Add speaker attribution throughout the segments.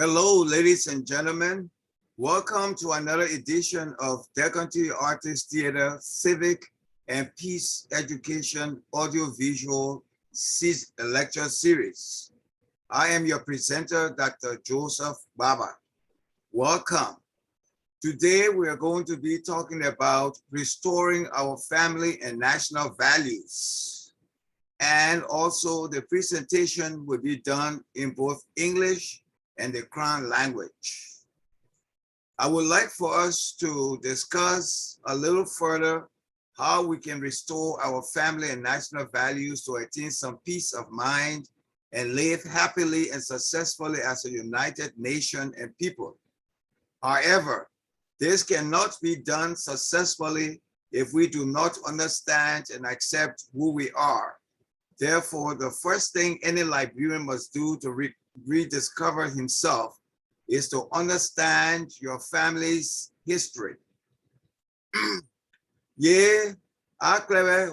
Speaker 1: Hello, ladies and gentlemen. Welcome to another edition of DATI Artist Theater, Civic, and Peace Education Audiovisual Lecture Series. I am your presenter, Dr. Joseph Baba. Welcome. Today, we are going to be talking about restoring our family and national values. And also the presentation will be done in both English and the Krahn language. I would like for us to discuss a little further how we can restore our family and national values to attain some peace of mind and live happily and successfully as a united nation and people. However, this cannot be done successfully if we do not understand and accept who we are. Therefore, the first thing any Liberian must do to rediscover himself is to understand your family's history. Yeah, aklebe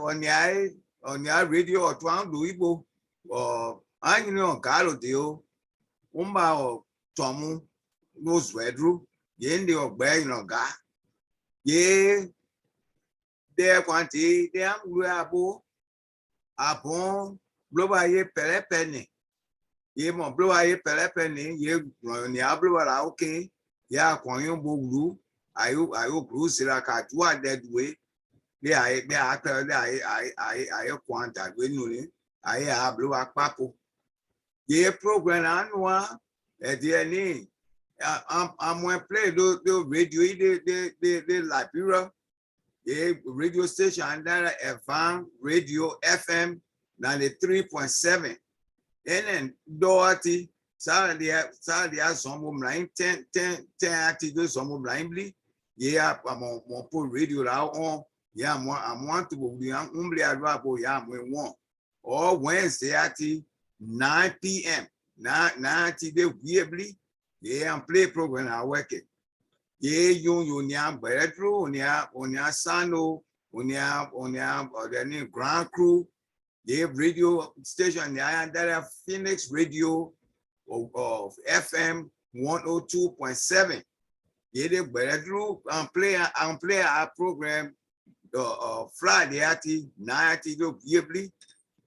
Speaker 1: onya radio or twang duibo or I know galo dio umba or tomu knows wedru yendi or bear no ga yeah there quanti there abo abon bloba ye pelepene. Ye mo blow aye pelepene ye ni ablo la okay ya kwon boglu ayo bruise la ka do dead way be after aye kwanta we no ni aye ablo apapo ye program anwa e de ni am play do radio the Liberia ye radio station under Evan radio FM 93.7. And DATI, Sadia some blind 10 do some blindly. Yeah, I'm on radio now on. Yeah, I'm want to be only a rabo. Yeah, we want. Or Wednesday at 9 p.m. 90 day weirdly. Yeah, and play program I work it. Yeah, you bedroom, onya sano, onya or the name Grand Crew. They have radio station there are Phoenix Radio of FM 102.7. They bedroom and play our program Friday at 90 do weirdly.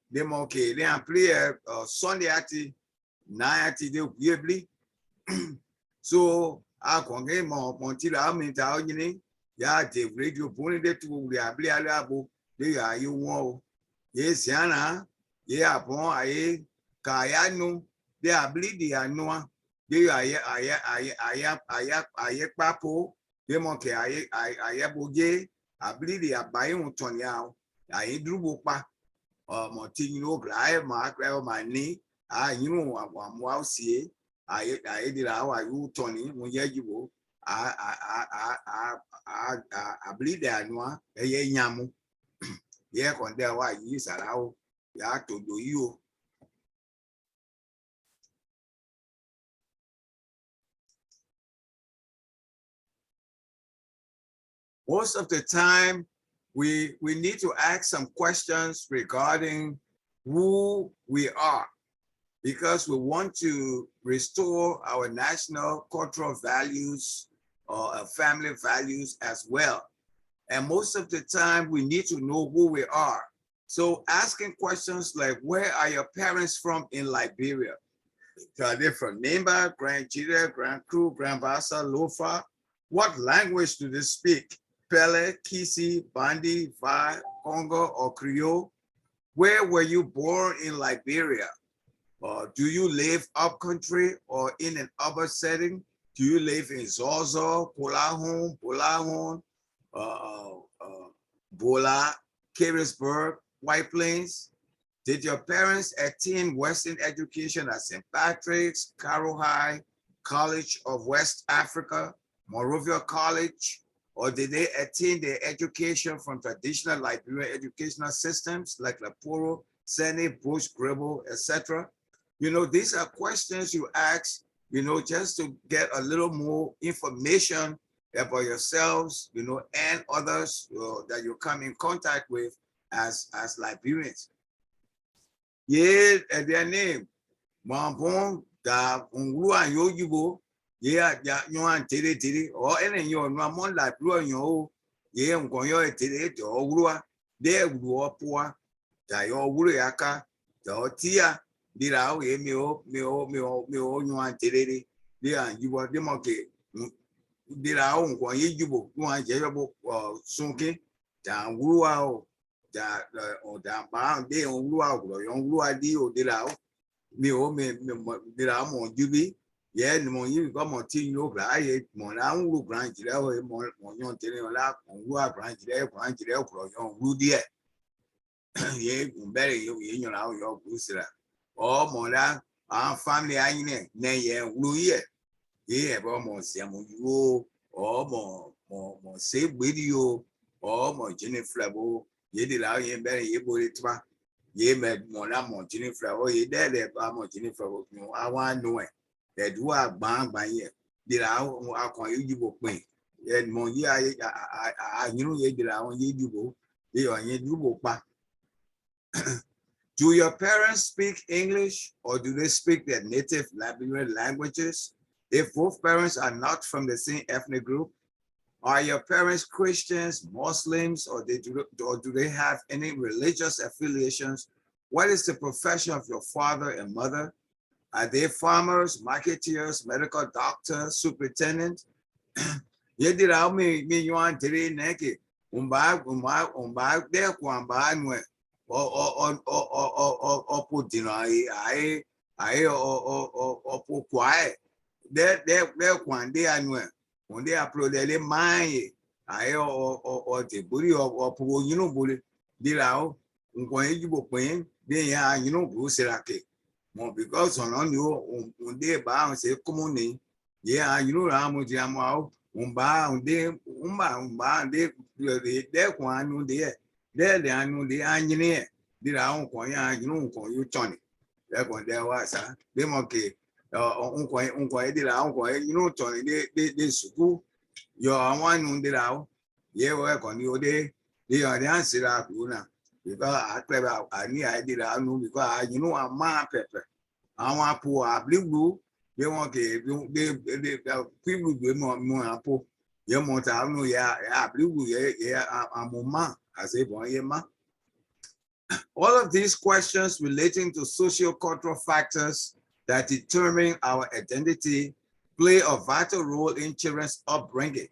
Speaker 1: They okay. They play Sunday at 90 do weirdly. So I can get more until I'm in town. Yeah, the radio bonnet to the Abliabo. They are you want. Yes, Yana, ye upon aye, Kayano, they are bleeding, I know, they are papo, they monkey, I boge, I bleed a bion tonyao, I drew bopa, or Montino, Gray, Mark, my knee, I knew one wow see, I did how I will Tony, when you I bleed that one, a yamu. Yeah, on there why you allow ya to do you. Most of the time, we need to ask some questions regarding who we are, because we want to restore our national cultural values or family values as well. And most of the time, we need to know who we are. So asking questions like, where are your parents from in Liberia? Are they from Nimba, Grand Jira, Grand Crew, Grand Bassa, Lofa? What language do they speak? Pele, Kisi, Bandi, Va, Congo, or Creole? Where were you born in Liberia? Do you live upcountry or in an urban setting? Do you live in Zozo, Polahon, Bola, Carisburg, White Plains? Did your parents attend Western education at St. Patrick's, Carroll High, College of West Africa, Monrovia College, or did they attend their education from traditional Liberian educational systems like Laporo, Sene, Bush, Gribble, etc.? You know, these are questions you ask, you know, just to get a little more information about yourselves, you know, and others that you come in contact with as Liberians. Yeah, their name, Mambon, da ungrua yo yubo ye ya nyoan tere o ene yo no amon la bro yo ye ngon yo tere to urua de uru opoa da yo uru aka da tia dira o ye mi o nyoan tere de an yubo de mo ke dira o ngon ye yubo nyoan je yo sunke da urua o da ba de urua o yo urua di o dira o mi o me dira mo jubi ye mo yi ko mo ti yo bra ye mo na wu branch le o mo yon tere la wu branch le ko yon wu die ye mbere ye nyo la yo busira o mo la a family ayin ne ye wu ye ye bo mo se mo yo o mo se gbedi o o mo jini flabo ye dira ye mbere ye bo le twa ye me mo la mo jini flabo ye de ba mo jini flabo no awa no e do agba ye dira akon ye jibo pin ye mo ye anyinu ye dira won ye jibo ye o ye jibo pa. Do your parents speak English or do they speak their native Liberian languages? If both parents are not from the same ethnic group, are your parents Christians, Muslims, or do they have any religious affiliations? What is the profession of your father and mother? Are they farmers, marketeers, medical doctors, superintendent? Ye dira me yuan tere neke umba de kwamba nwe o putino ai o kwae de kwande anwe onde upload le mai ai o te buri o pu yinu buri dira o nko ejibo pen de ya yinu bu serake mo because on you onde ba se komuni ye yinu ra mo ti amo umba de kwanu de anu de anyine dira on ko ya yinu ko yu toni de ko de wa sa de mo ke on dira on ko yinu toni de suku yo àwọn nu dira o ye we ko ni o de yo de ansira kuna because akleba ani ai dira anu because yinu ama pepe àwọn apo abliwu bí wọn kè de people gbé mọ àpò yẹ mọ ta nù ya àbíwù yẹ àmúmá àṣebọn yẹ má. All of these questions relating to socio-cultural factors that determine our identity play a vital role in children's upbringing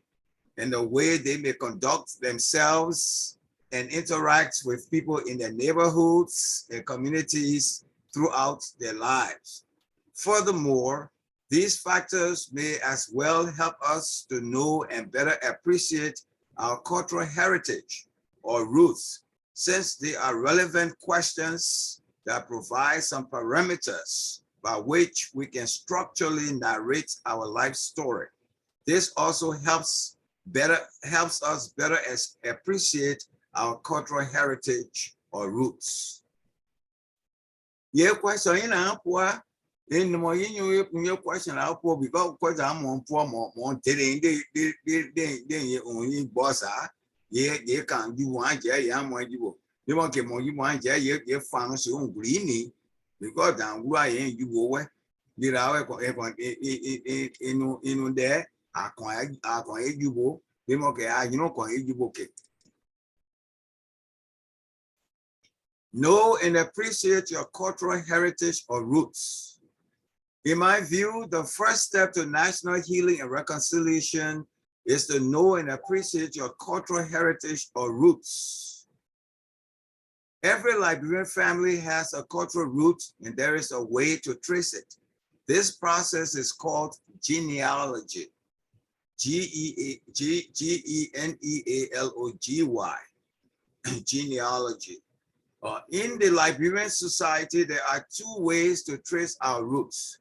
Speaker 1: and the way they may conduct themselves and interact with people in their neighborhoods and communities throughout their lives. Furthermore, these factors may as well help us to know and better appreciate our cultural heritage or roots, since they are relevant questions that provide some parameters by which we can structurally narrate our life story. This also helps us better appreciate our cultural heritage or roots. Yeah, question in Apua. In the more you question out for because I'm on more telling they only boss are ye can't do one jay am when you want to more you want jay ye found so greeny because down why ain't you go away did I in there I can't you go they mock you know can you book it. Know and appreciate your cultural heritage or roots. In my view, the first step to national healing and reconciliation is to know and appreciate your cultural heritage or roots. Every Liberian family has a cultural root and there is a way to trace it. This process is called genealogy, Genealogy, genealogy. In the Liberian society, there are two ways to trace our roots.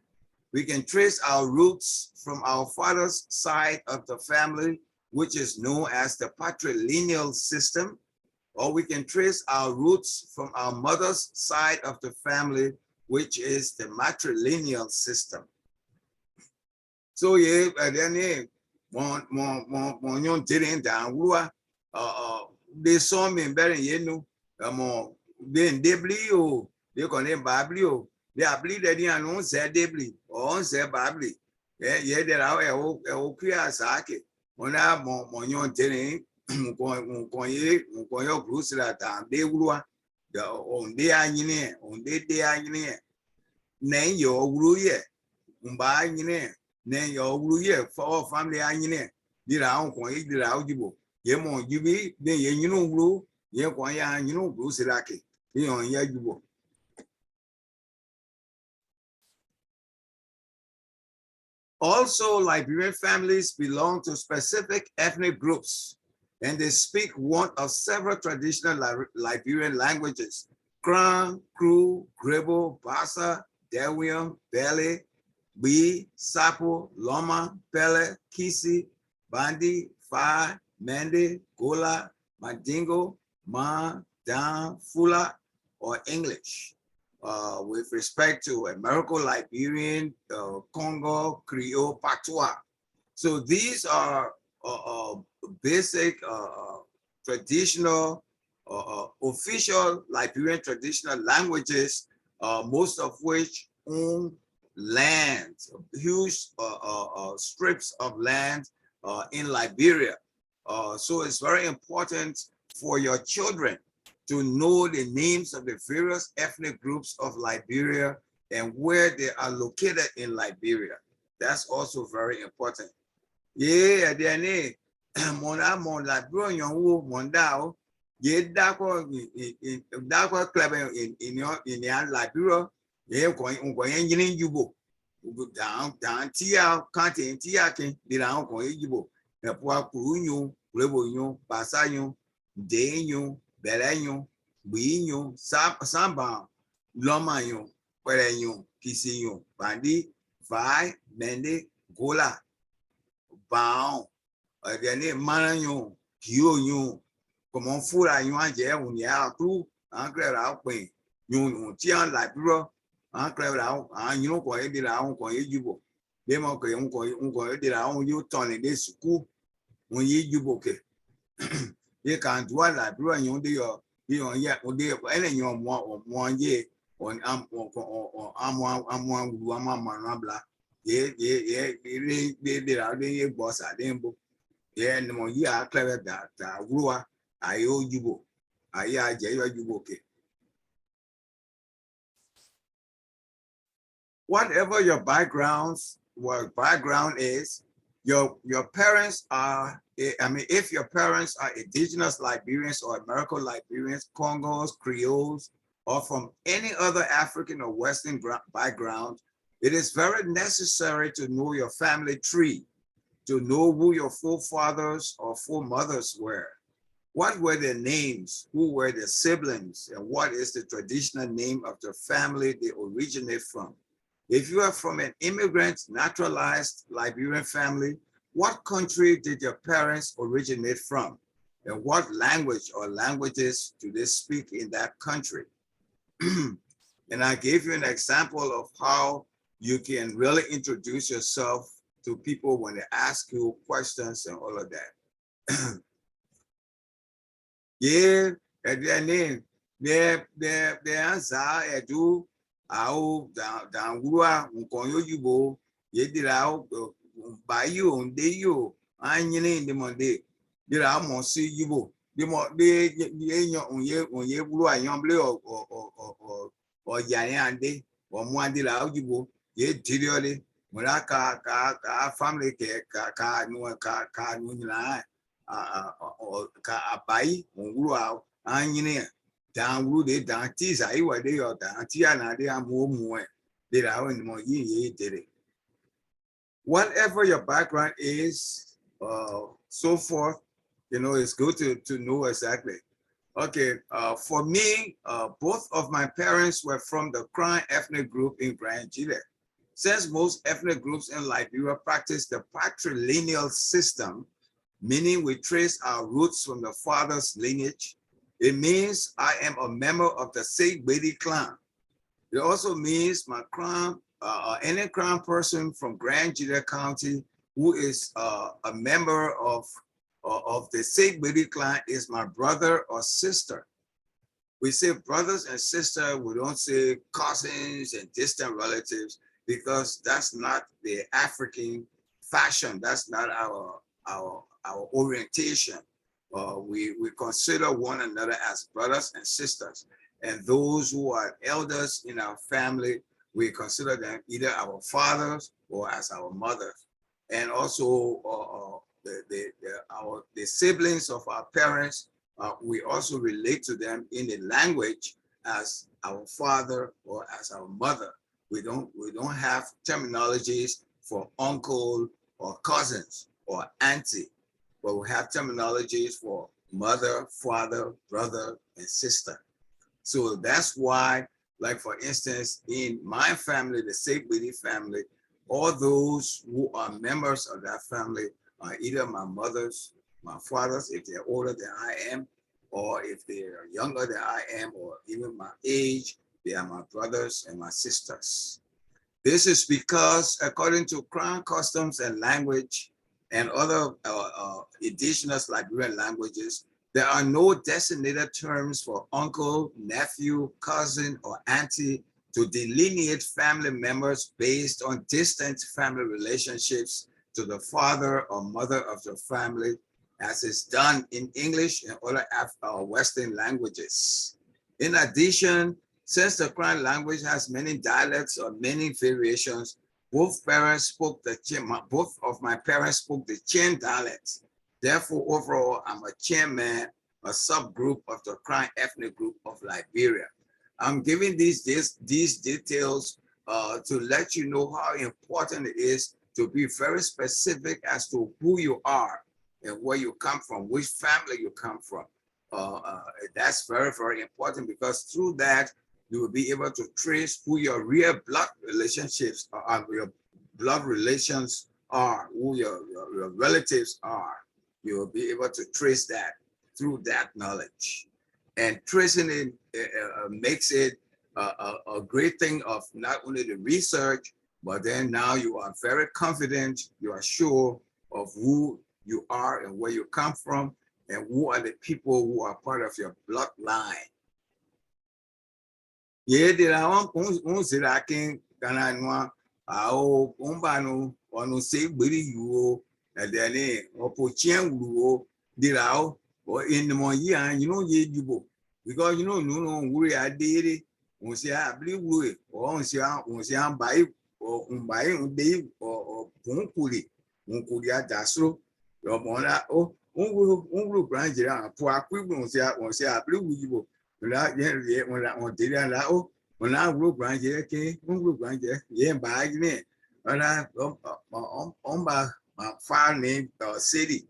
Speaker 1: We can trace our roots from our father's side of the family, which is known as the patrilineal system, or we can trace our roots from our mother's side of the family, which is the matrilineal system. So yeah, then mon didn't down they saw me better, you know, then they blew, they can name Bablio. they are bleeding and on said debly or on said badly. Yeah, there are a clear sake. On a monyon telling Mukoyo Bruce that they were on the engineer, on the engineer. Name your Wuye, Umba engineer, name your Wuye for family engineer. Did I own did audible? Yemon, you be, then you know, blue, Yequaya, you know, Bruce Raki, be on Yagubo. Also, Liberian families belong to specific ethnic groups, and they speak one of several traditional Liberian languages: Krahn, Kru, Grebo, Bassa, Dewium, Bele, Bi, Sapo, Loma, Pele, Kisi, Bandi, Fa, Mende, Gola, Mandingo, Ma, Dan, Fula, or English. With respect to American Liberian, Congo, Creole, Patois. So these are basic traditional, official Liberian traditional languages, most of which own land, huge strips of land in Liberia. So it's very important for your children to know the names of the various ethnic groups of Liberia and where they are located in Liberia. That's also very important. Yeah, then Mona Liberian who Mondao, yeah, Dako club in your Liberia, yeah, going in Jubo. Down Tia, Canting Tia, the Down going Jubo, the Pua Purunyo, Rebo, Basayo, Dayo, Belenyo, Buinyo, Samba, Lomayo, Perenyo, Kisinyo, Bandi, Vai, Mende, Gola, Bao, then Maranyo, Kyo, come on, Fura, you want to when you are through, Uncle out way, you Tian Libra, Uncle out, and you know, go ahead, I won't go you. They might go did I own you turn in this school when you book it. You can't do a Libra, you do your yet, or dear, any your 1 year on I'm one Manabla. Yeah, they did out there, boss, I didn't book. Yeah, no more, yeah, clever that, Rua, I owe you. I you book it. Whatever your background is, your parents are, if your parents are indigenous Liberians or American Liberians, Congos, Creoles, or from any other African or Western background, it is very necessary to know your family tree, to know who your forefathers or foremothers were. What were their names? Who were their siblings? And what is the traditional name of the family they originate from? If you are from an immigrant, naturalized Liberian family, what country did your parents originate from? And what language or languages do they speak in that country? And I gave you an example of how you can really introduce yourself to people when they ask you questions and all of that. Yeah, and their name, their answer, I do. Au down Gua, Uncoyo Yubo, Yedirao, Bayo, and Deyo, Anyan in the Monday. There are more see Yubo. The more they on ye blue, a young blue or Yayande, or Mwandila Yubo, ye Tidioli, Muraka, family car, no car, Nuna, or Abai, Ungua, Anyan. Down wood, down teas, I were they or down Tiana, they are more, they are in more ye did it. Whatever your background is, so forth, you know, it's good to know exactly. Okay, for me, both of my parents were from the Krahn ethnic group in Grand Chile. Since most ethnic groups in Liberia practice the patrilineal system, meaning we trace our roots from the father's lineage, it means I am a member of the Civic clan. It also means my clan, any clan person from Grand Chile County who is a member of the Civic clan is my brother or sister. We say brothers and sisters, we don't say cousins and distant relatives, because that's not the African fashion. That's not our orientation. We consider one another as brothers and sisters. And those who are elders in our family, we consider them either our fathers or as our mothers. And also the siblings of our parents, we also relate to them in the language as our father or as our mother. We don't have terminologies for uncle or cousins or auntie, but we have terminologies for mother, father, brother, and sister. So that's why, like for instance, in my family, the Civic family, all those who are members of that family are either my mothers, my fathers, if they're older than I am, or if they're younger than I am, or even my age, they are my brothers and my sisters. This is because, according to Krahn customs and language and other indigenous Liberian languages, there are no designated terms for uncle, nephew, cousin, or auntie to delineate family members based on distant family relationships to the father or mother of the family, as is done in English and other Western languages. In addition, since the Krahn language has many dialects or many variations, both of my parents spoke the Chin dialects. Therefore, overall, I'm a Chin man, a subgroup of the Krahn ethnic group of Liberia. I'm giving these details to let you know how important it is to be very specific as to who you are and where you come from, which family you come from. That's very, very important, because through that, you will be able to trace who your real blood relationships are, your blood relations are, who your relatives are. You will be able to trace that through that knowledge. And tracing it makes it a great thing of not only the research, but then now you are very confident, you are sure of who you are and where you come from, and who are the people who are part of your bloodline. Yeah, there are one Sirakin Gananwa, Ao, Umbano, or no say, Billy, you, and then Opochian, Dirao, or in the Moya, you know, you go. Because no, we are daily, on say, I believe we, or on say, I'm by, or Umbai, Day, or Pumpuli, Unkuria Dasro, your mona, oh, Ungu Grandira, Poa Quibon, say, I believe we go. When I did that, when I grew grandeur, came, grandeur, yeah, by me. And I on my file name city.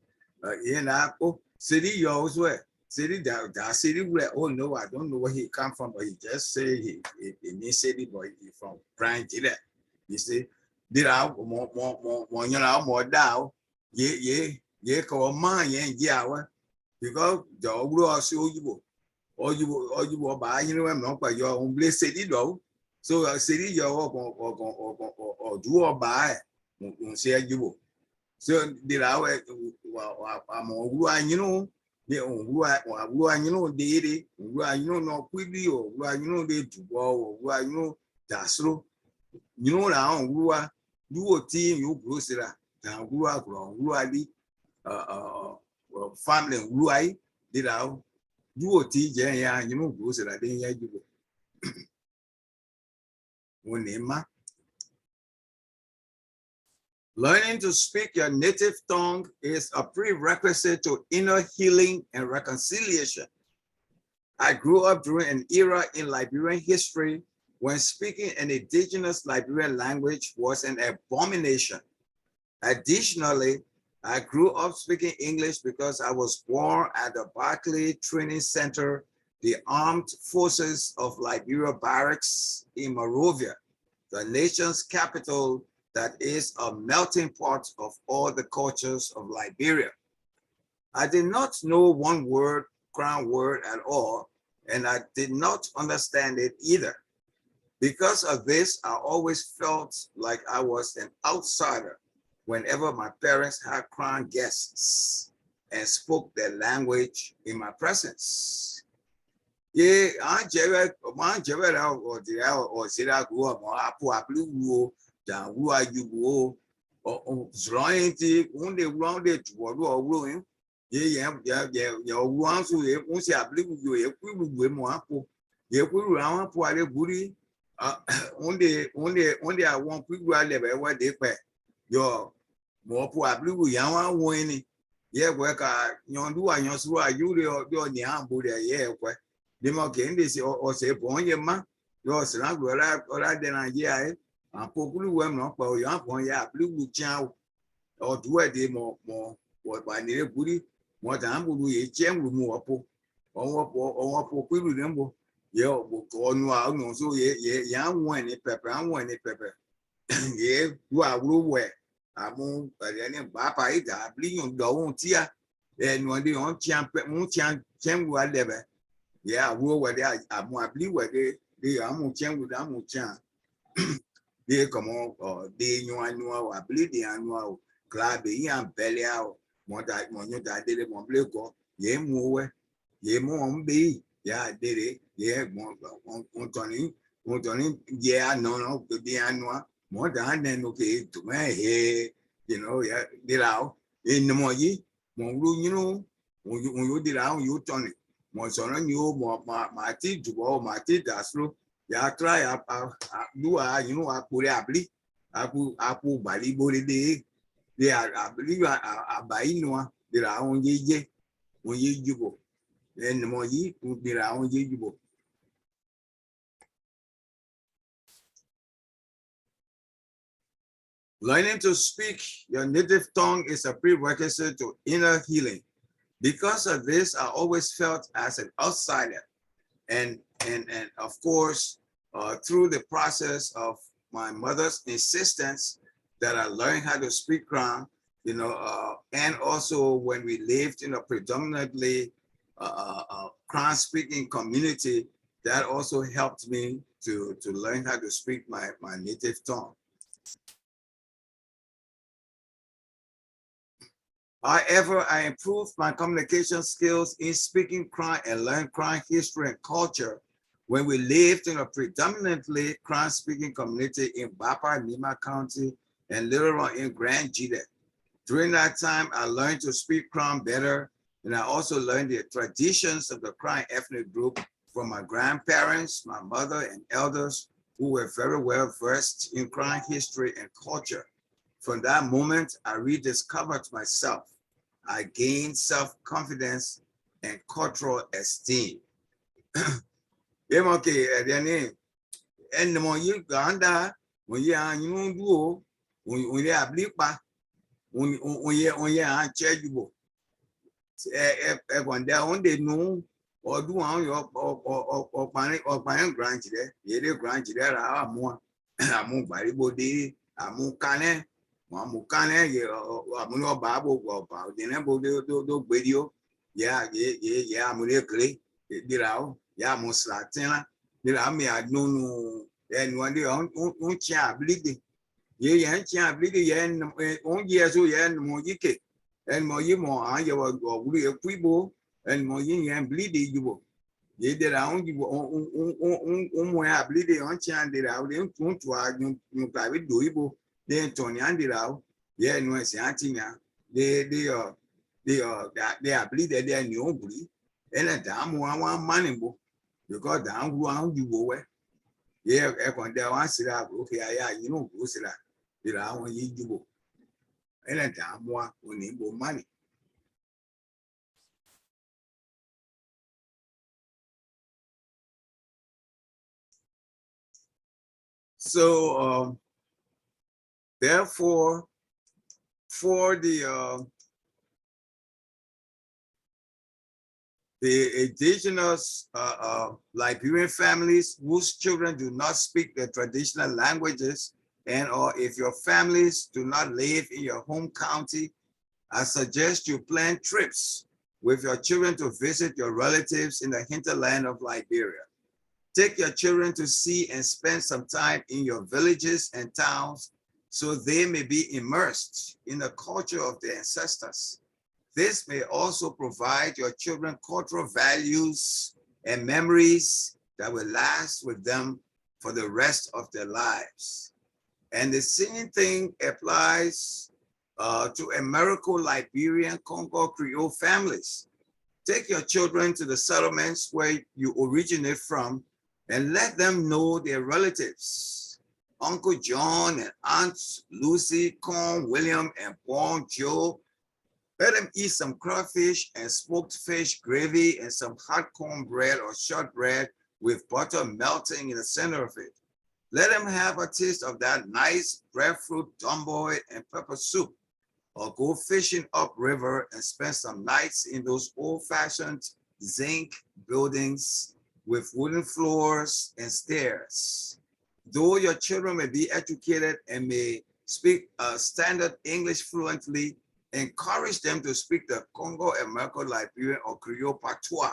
Speaker 1: City yours where city that city where, oh no, I don't know where he come from, but he just say he means city, but he from grandeur. You see, did I more more down, yeah, call mine, yeah, because the overall show you. Or you will buy, not by your own place city though. So a city your or do or buy, say you. So did I I'm on they on daily, no quickly, or they to go, or that's true. Now, do a team, you grocery, now, family, did I? You go so that then you Learning to speak your native tongue is a prerequisite to inner healing and reconciliation. I grew up during an era in Liberian history when speaking an indigenous Liberian language was an abomination. Additionally, I grew up speaking English because I was born at the Barclay Training Center, the Armed Forces of Liberia Barracks in Monrovia, the nation's capital that is a melting pot of all the cultures of Liberia. I did not know one Krahn word at all, and I did not understand it either. Because of this, I always felt like I was an outsider whenever my parents had Krahn guests and spoke their language in my presence. ye an chebe la o sira go mo apu aplu da wu ajugo o zrointi unde tuwo wo ye wu so ye un se aplu ye ku mo apu ye ku àwọn apu ale buri unde àwọn ku ale be wa de pe yo mo pu aplu ya wa won ni ye we ka nyondu wa nyonsu ayure yo ni ambo de ye kwe dimo ke ndi si o se bon ye ma yo sra go ora de na ye ai a populu we no pa o ya bon ya aplu chan o duwe de mo wa ni buri mo ta ambo ye chen ru mo opo o pulu de mbo ye o ko nu a no so ye ya won ni pepe awon ni pepe ye du awuro we amu ni bapa ida bliyon do won tia no de on tian mu tian chen wa lebe yeah wo we de amu abli we de amu chen wo da mu chan de como de nyu anu wa abli de anu o club yan bele a mo nyu da de mo ble ko ye mu we ye mu on be ya de ye mo toni ye no de anu mo da ne no ke tu me he you know ya de lao in mo yi mo ru you know mo yo de lao yo toni mo sono nyu mo ma ti dubo ma ti daslo ya try do you know akure abli aku bali bole de abli abai no de la on ye jubo en mo yi de la on ye jubo. Learning to speak your native tongue is a prerequisite to inner healing. Because of this, I always felt as an outsider. And of course, through the process of my mother's insistence that I learn how to speak Krahn, you know, and also when we lived in a predominantly Krahn speaking community, that also helped me to learn how to speak my native tongue. However, I improved my communication skills in speaking Krahn and learned Krahn history and culture when we lived in a predominantly Krahn-speaking community in Bapa, Nima County, and later on in Grand Jide. During that time, I learned to speak Krahn better, and I also learned the traditions of the Krahn ethnic group from my grandparents, my mother, and elders who were very well versed in Krahn history and culture. From that moment, I rediscovered myself. I gained self-confidence and cultural esteem. And when you Ganda, when you are you when you are blipa, when you are changeable. When they only know or do on your or planning grant there, ye grant there are more among body, among cane. Mamukane ye amuno babo go the nembo do video ya amule kle dirao ya muslatina dira me adunu en wande on chia blidi ye chia blidi ye on ye so ye mo yike en mo yimo an ye wo wuri ekwibo en mo yin ye blidi yubo ye dira on yubo on mo ya blidi on chia dira o de tun tu a nu ka bi do ibo then Tony Andirao, yeah, no, it's Antina, they are bleeding there, new bleed, and a damn one money book, because down ground you go away. Yeah, when there was it up, okay, you know, go sit up, there are when you go, and a damn one when you go money. So, therefore, for the indigenous Liberian families whose children do not speak the traditional languages, and or if your families do not live in your home county, I suggest you plan trips with your children to visit your relatives in the hinterland of Liberia. Take your children to see and spend some time in your villages and towns so they may be immersed in the culture of their ancestors. This may also provide your children cultural values and memories that will last with them for the rest of their lives. And the same thing applies to American, Liberian, Congo, Creole families. Take your children to the settlements where you originate from and let them know their relatives. Uncle John and Aunt Lucy, Con, William, and Bon Joe. Let them eat some crawfish and smoked fish gravy and some hot cornbread or shortbread with butter melting in the center of it. Let them have a taste of that nice breadfruit gumbo and pepper soup, or go fishing upriver and spend some nights in those old-fashioned zinc buildings with wooden floors and stairs. Though your children may be educated and may speak standard English fluently, encourage them to speak the Congo, American, Liberian, or Creole patois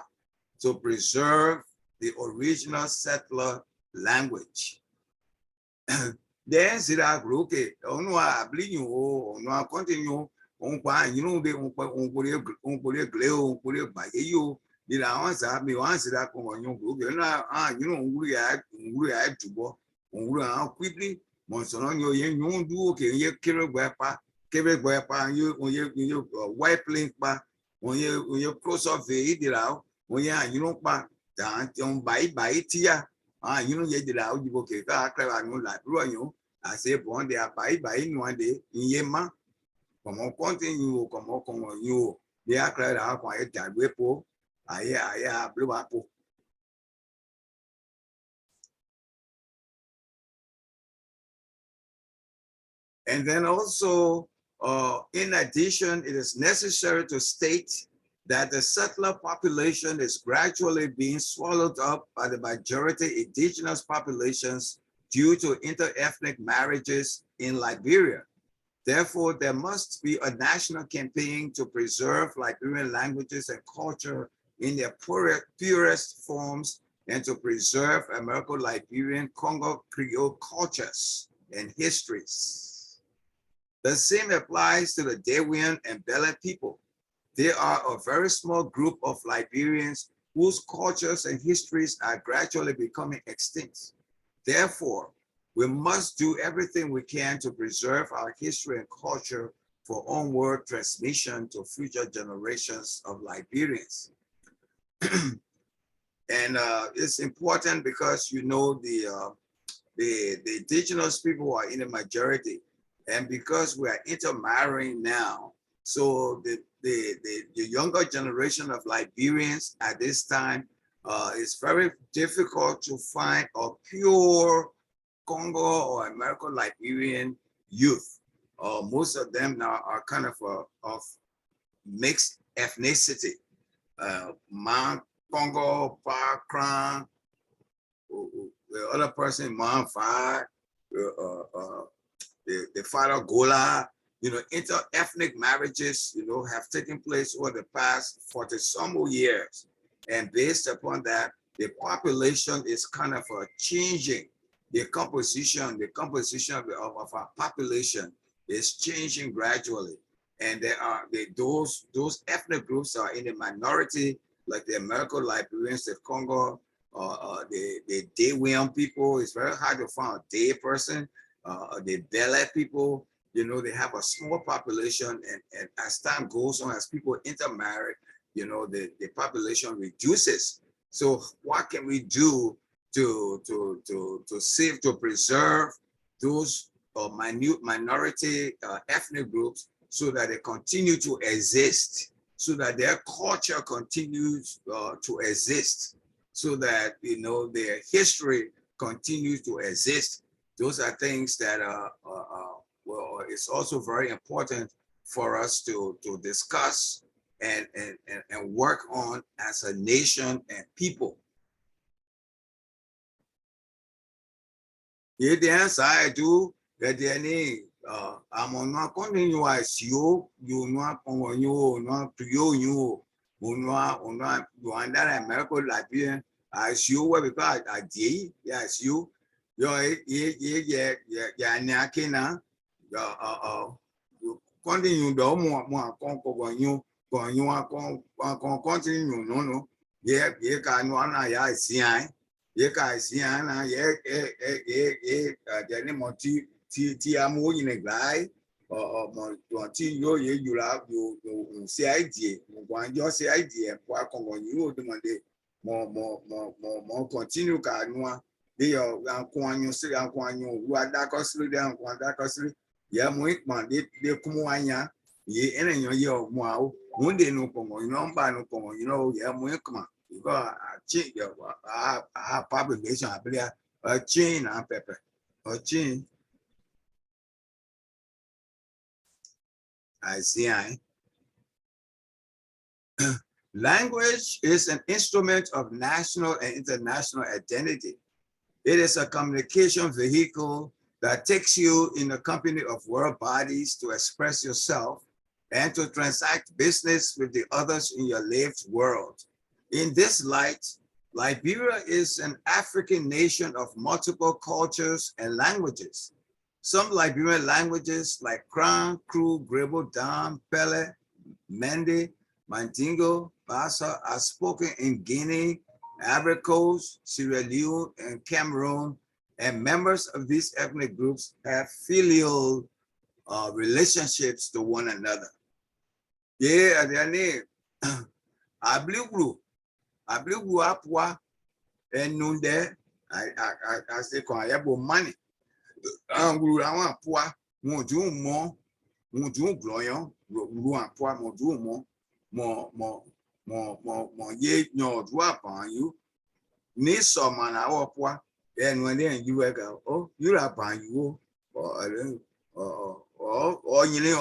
Speaker 1: to preserve the original settler language. Then c'est là que on a oublié on a continué on pa you know on pourrait glé on pourrait bailler yo il a on ça mais on c'est là qu'on on groupe na you know on voulait tout bon on voulait en quickly mon son yo yen yon du que ye kere pa yo on ye white link pa on ye cross off it là on ye you know pa dans on bailler tia you know ye de là du bon que ka clever nous là bro I say, bon, they are by one day in Yema. Come on, continue, come on, you. They are cried out for a tag wepo. I blew up. And then also, in addition, it is necessary to state that the settler population is gradually being swallowed up by the majority indigenous populations due to inter-ethnic marriages in Liberia. Therefore, there must be a national campaign to preserve Liberian languages and culture in their purest forms and to preserve American, Liberian, Congo, Creole cultures and histories. The same applies to the Dewian and Bele people. They are a very small group of Liberians whose cultures and histories are gradually becoming extinct. Therefore, we must do everything we can to preserve our history and culture for onward transmission to future generations of Liberians. And it's important because you know the indigenous people are in the majority, and because we are intermarrying now, so the younger generation of Liberians at this time, it's very difficult to find a pure Congo or American Liberian youth. Most of them now are kind of mixed ethnicity. Man Congo, Krahn, the other person, Man Fa, the father Gola, you know, inter-ethnic marriages, you know, have taken place over the past 40 some years. And based upon that, the population is kind of changing. The composition of our population is changing gradually. And there are those ethnic groups are in the minority, like the American Liberians, the Congo, the Dewian people. It's very hard to find a Day person. The Bele people, you know, they have a small population, and as time goes on, as people intermarry, you know, the population reduces. So what can we do to save, to preserve those minority ethnic groups so that they continue to exist, so that their culture continues to exist, so that, you know, their history continues to exist? Those are things that well, it's also very important for us to discuss and work on as a nation and people. Yeah, the answer I do that I'm on not continue as you not on you not to you on that American Liberian as you were because I did, yes, you yeah nyakina continue do more continue no ye ka no na ya sian ye ka sian na ye de ni mo ti amu yin glai mo ti yo ye yura yo se idea mo gwan jo se idea kwa kongo ni o de mo continue ka no de yo anko anyo ru adakosiri de anko adakosiri ye mo ikpan de kumu anya ye ene yo ye o mo awo mo de no kongo no mba no kongo ye mo ikpan because change population a chain and pepper a chain I see. Language is an instrument of national and international identity. It is a communication vehicle that takes you in the company of world bodies to express yourself and to transact business with the others in your lived world. In this light, Liberia is an African nation of multiple cultures and languages. Some Liberian languages like Krahn, Kru, Grebo, Dam, Pele, Mende, Mandingo, Bassa are spoken in Guinea, Ivory Coast, Sierra Leone, and Cameroon, and members of these ethnic groups have filial relationships to one another. Yeah, their name. Abligu apwa enunde I say kon ayebo money. Anguru àwọn apwa mo ju mo gloyan ru apwa mo ju mo ye nyo du apan you ni so man awopwa enu ene you ga oh you apan you o yin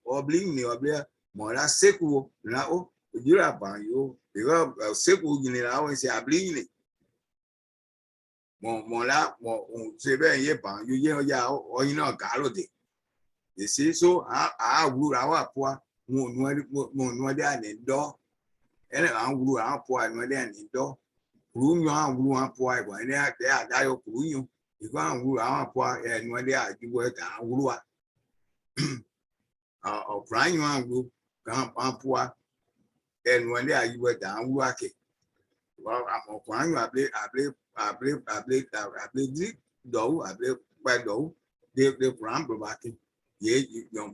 Speaker 1: obli ni obli mo la seku na o you apan you because seku yin la o se abli ni mo la mo se be ye ban you ye ya o yin na ga lo de you see so a wu ra wa apwa mo no de ani do ene an wu ra apwa no de ani do Kurunyo angu apwa kwa ene ate adayo kurunyo iko angu apwa enu de ajibo ta anguwa o pranyo angu kan apwa enu de ajibo ta anguwa ke wa amo pranyo able di do able pa do de pran ba ke ye yo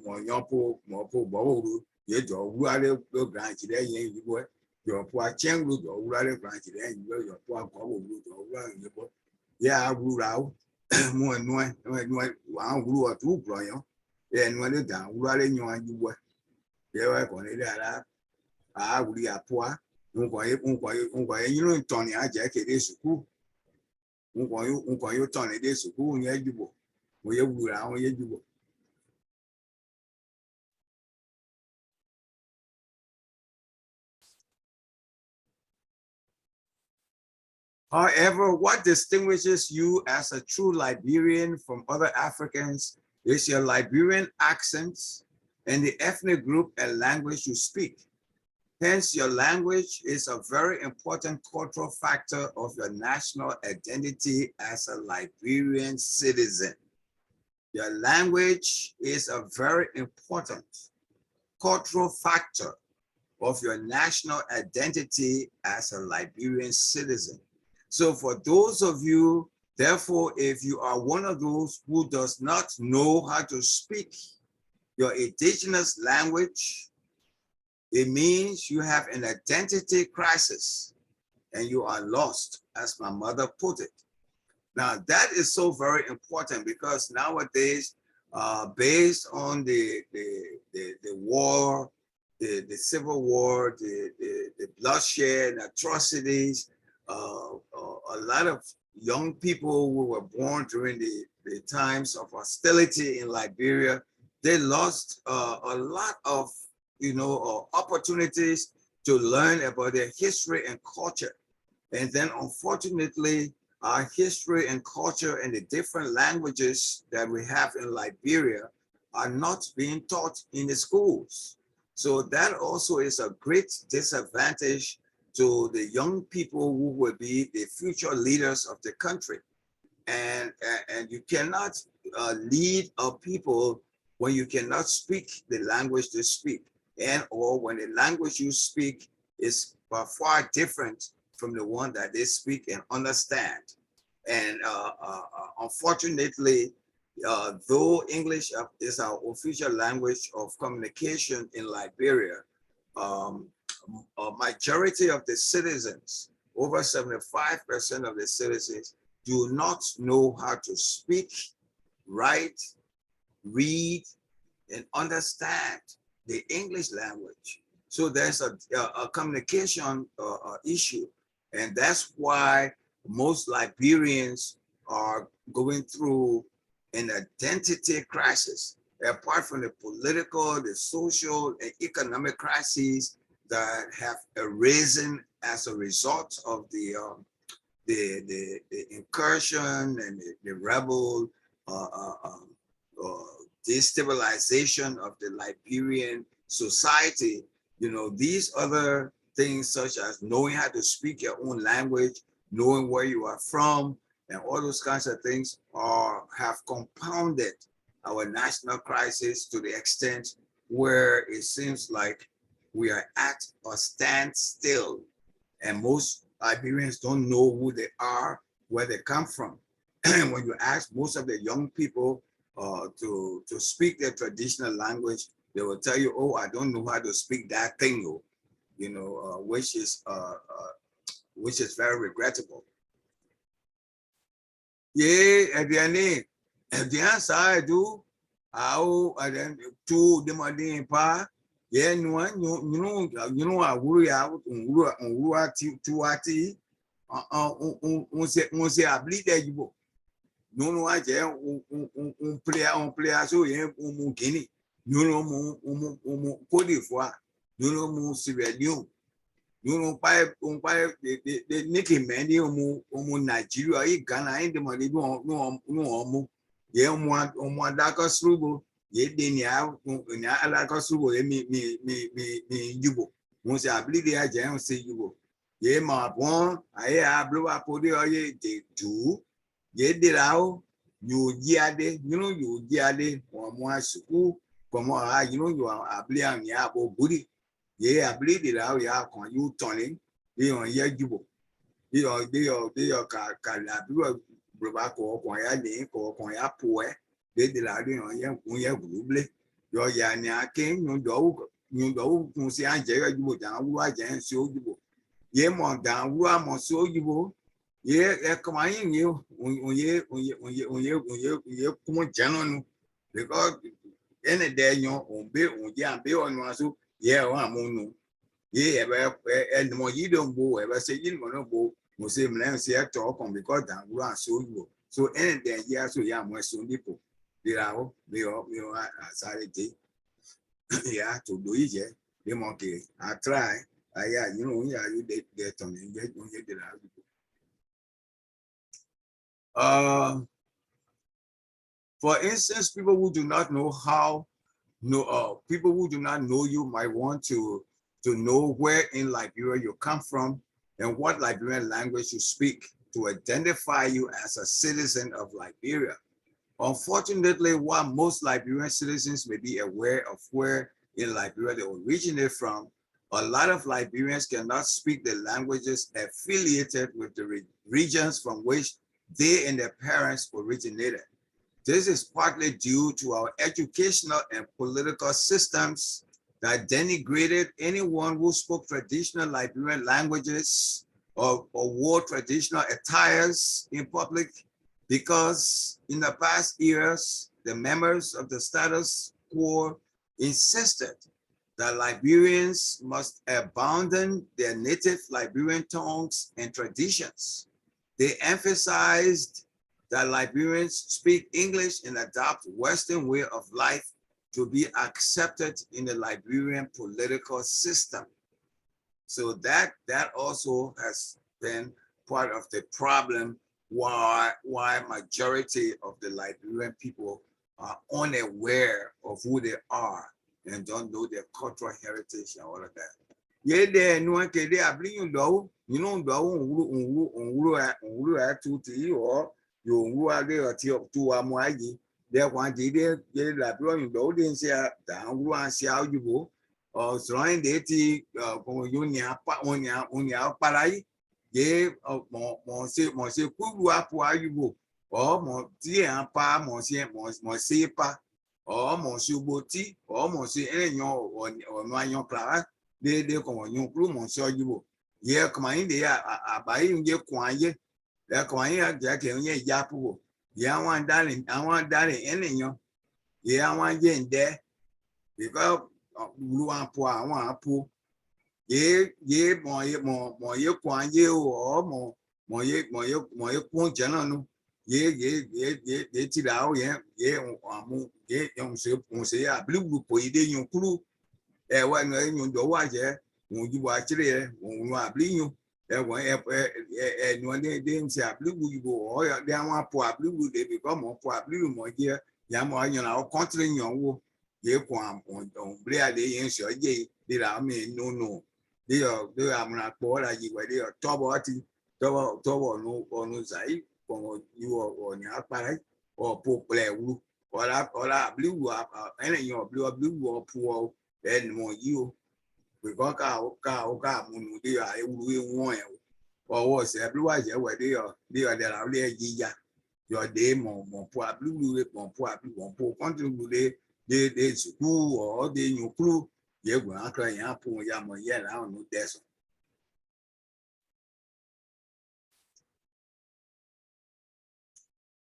Speaker 1: mo po bo ye do wu ale do branch de yen yibo your poor chain root or running branch and your poor cover root or running the boat. Yeah, grew out more and one grew or two broyon, and when it down, running you and you were there on it. I would be a poor, you know, Tony, I jacket is cool. You Tony, this cool, and you will you around you. However, what distinguishes you as a true Liberian from other Africans is your Liberian accents and the ethnic group and language you speak. Hence, your language is a very important cultural factor of your national identity as a Liberian citizen. Your language is a very important cultural factor of your national identity as a Liberian citizen. So for those of you, therefore, if you are one of those who does not know how to speak your indigenous language, it means you have an identity crisis and you are lost, as my mother put it. Now that is so very important because nowadays, based on the war, the civil war, the bloodshed, atrocities, a lot of young people who were born during the times of hostility in Liberia, they lost a lot of opportunities to learn about their history and culture. And then unfortunately, our history and culture and the different languages that we have in Liberia are not being taught in the schools. So that also is a great disadvantage to the young people who will be the future leaders of the country. And you cannot lead a people when you cannot speak the language they speak, and or when the language you speak is far different from the one that they speak and understand. And unfortunately, though English is our official language of communication in Liberia, a majority of the citizens, over 75% of the citizens, do not know how to speak, write, read, and understand the English language. So there's a communication issue. And that's why most Liberians are going through an identity crisis, apart from the political, the social, and economic crises that have arisen as a result of the incursion and the rebel destabilization of the Liberian society. You know, these other things such as knowing how to speak your own language, knowing where you are from, and all those kinds of things have compounded our national crisis to the extent where it seems like we are at a standstill, and most Liberians don't know who they are, where they come from. When you ask most of the young people to speak their traditional language, they will tell you, "Oh, I don't know how to speak that thing," you know, which is very regrettable. Yeah, at the end, the answer I do, how and then to the money pa. Yeah, no one, I worry out on to ati. On say I bleed there you. No, I say on player so yeah, Guinea. No, Cote d'Ivoire. No, Sierra Leone. No, the Nicky Mandy Nigeria, Ghana, and the money no, yeah, one darker slubo, yeah, then yeah, like a slubo, me, you. Once I believe the agent say you. Yeah, my one, I blew up for the they do. Yeah, did out, you yade, you yade, or more school, come on, you are a blind yabo booty. Yeah, I believe it out, yeah, con you turning, they on yeah, you. They are Calabria, Brabaco, Coya, or Coya Poe, they did out on Yakuya Gruble. Your Yana came, you know, say Angela, you would down, who I can show you. Ye mon down, who I'm on so you will. Yeah, come on, you, on ye, come on, general, because any day you on bill on one so, yeah, I'm on. Yeah, and more you don't go ever say you don't go, Muslim lands here talk on because that we are so you. So anything, yeah, so yeah, more soon people. They are, anxiety. Yeah, to do it, yeah, they monkey. I try. Yeah, yeah, you get on and get on get for instance, people who do not know how, people who do not know you might want to know where in Liberia you come from and what Liberian language you speak to identify you as a citizen of Liberia. Unfortunately, while most Liberian citizens may be aware of where in Liberia they originate from, a lot of Liberians cannot speak the languages affiliated with the regions from which they and their parents originated. This is partly due to our educational and political systems that denigrated anyone who spoke traditional Liberian languages or wore traditional attires in public, because in the past years, the members of the status quo insisted that Liberians must abandon their native Liberian tongues and traditions. They emphasized that Liberians speak English and adopt Western way of life to be accepted in the Liberian political system. So that also has been part of the problem why majority of the Liberian people are unaware of who they are and don't know their cultural heritage and all of that. Yeah, there no one can I bring you know or you are there to a moagi. There one did it like blowing the audience here down one see how you go or trying the union parai. ye mon se kuru apo ayubo o mon ti an pa mon se pa o mon se boti o mon se enyon o no anyon klara de ko yon kuru mon se ayubo ye kama inde ya abayi nje kwanye ya kwanye ya ke nye ya pu ye awon dare enyon ye awon je nde because lu apo awon apo ye kwanye o mo ye kun jana no ye ti da o ye amu ye yon se ablu po ide yon kuru e wa no yon do wa je won ju wa chire won abli yon e won no de nse ablu bu o ya de awon po ablu de bi ko mo po ablu mo je ya mo yan na o country yon wo ye kwa on ble ade yen so je de la me no they are amuna pola yiwe they are tobo no zai como you or ni apara or pople wu ola blue any your blue or poor then more you we got ka munu they are wu won or was a blue eye where they are there are there ya your day more poor blue po country they school or they new crew ye go akra yan po ya mo ye la no deso.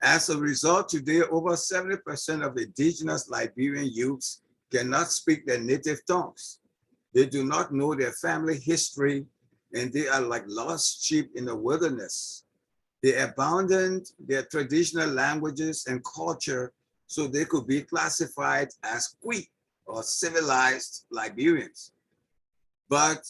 Speaker 1: As a result, today over 70% of indigenous Liberian youths cannot speak their native tongues. They do not know their family history and they are like lost sheep in the wilderness. They abandoned their traditional languages and culture so they could be classified as Kwi or civilized Liberians. But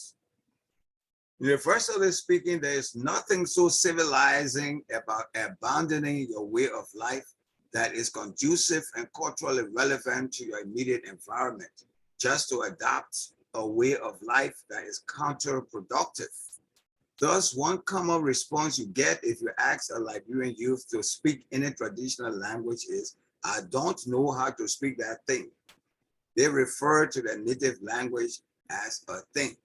Speaker 1: universally speaking, there is nothing so civilizing about abandoning your way of life that is conducive and culturally relevant to your immediate environment, just to adopt a way of life that is counterproductive. Thus, one common response you get if you ask a Liberian youth to speak any traditional language is, I don't know how to speak that thing. They refer to their native language as a thing.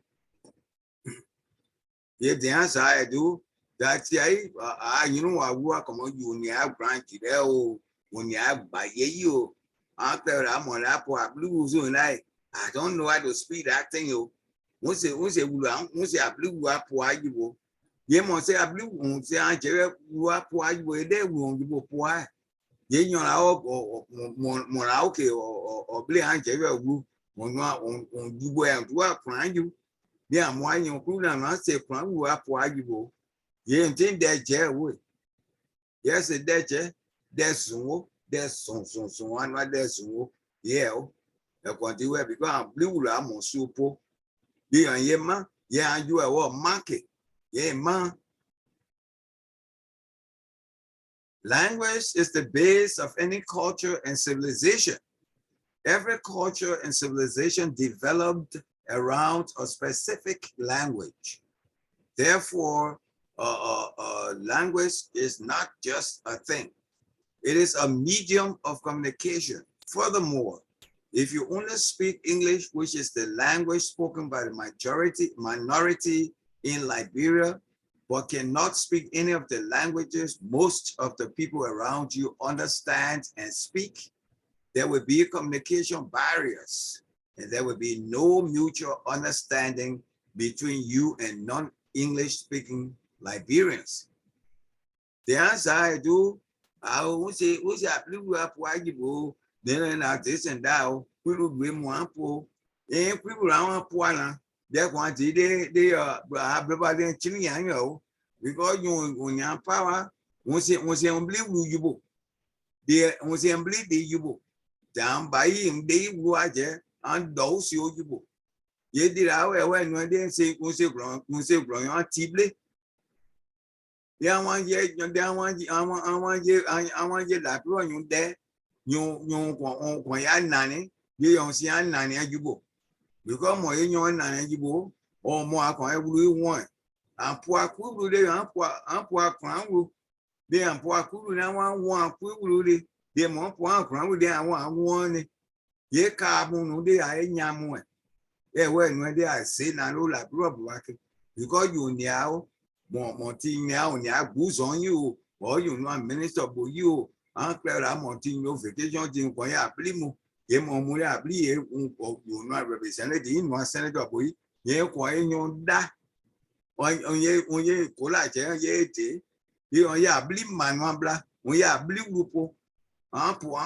Speaker 1: Yeah, the answer I do that you know I work on you when you have branch there when you have by you after I'm on Apple blue zone I don't know how to speak that thing you once a blue apple you ye mo say a blue on say I apple you there won't give up why ye yon o okay or play Angela blue on you boy and work for you. Yeah, I'm why you could not say from who up why you go. You think that jail would. Yes, a dead there's so one what there's so yeah. A continue because I'm blue ram super. Yeah, yeah, man. Yeah, you are what market. Yeah, man. Language is the base of any culture and civilization. Every culture and civilization developed around a specific language. Therefore, language is not just a thing. It is a medium of communication. Furthermore, if you only speak English, which is the language spoken by the minority in Liberia, but cannot speak any of the languages most of the people around you understand and speak, there will be communication barriers and there will be no mutual understanding between you and non-English speaking Liberians. The answer I do, I will say, I blew up why you go, then this and that, we will bring one pool, and people around Puana, that one they are everybody in Chile, because you on your power, once you believe you, they once you believe you. Down by him, they watch and those you. Ye did our when they say, growing on Tible. Yeah, 1 year, you down 1 year, I want you like you there. You want nanny, you don't see an nanny you go. You come more in your nanny you go, or more I will want. And poor cool day, and poor crown. They and poor cool now one cool. They want one crown with their one. Ye carbon no dey I nyamu e when they are say na no la bro working because you now Monty now, booze on you, or you know, minister for you, Uncle Monty, no vacation, Jim Koya, Plimo, Game on Muria, you not represented in one senator boy, ye, quiet your da, on ye, Cola, ye, you are ya, blim man, one black, we are blue, ample,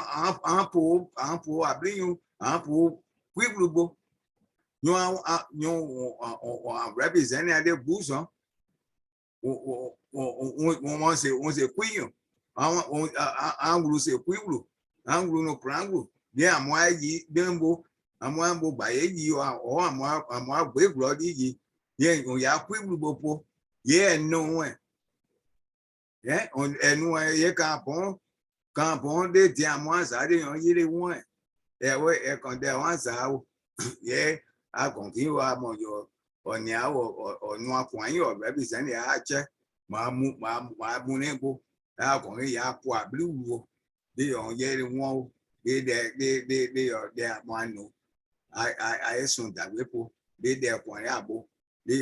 Speaker 1: I bring you, ample, quick, you are representing the booze on. Wọ́n ṣe kúyàn àwọn ṣe kúrò àwọn no krango bí àwọn ayé gbẹ́ngbó àwọn àmọ́ gbàyé yìí ọ̀ àmọ́ àgbégbọ́ yìí yẹ ìyá kúrò gbogbo yẹ ẹnu ẹ̀ yẹ kàpọ̀n dé di àwọn àṣàdé yàn yílé wọ́n ẹ̀wọ́ ẹ̀kàn dé àwọn àṣà yẹ akọ̀kí wa mọ̀ yọ. Ọ̀nì àwọ̀ ọ̀nù akọ̀yìn ọ̀rẹ́ bí sẹ́ni àájẹ́ máa mú níbo láàkùnrin yà á pọ̀ àbílùwò bí ọ̀hún yẹ́rì wọ́n ó bí ọ̀dẹ àmọ́ àánú àyẹ̀sùn dàgbépo bí dẹ̀ ọkùnrin àbò bí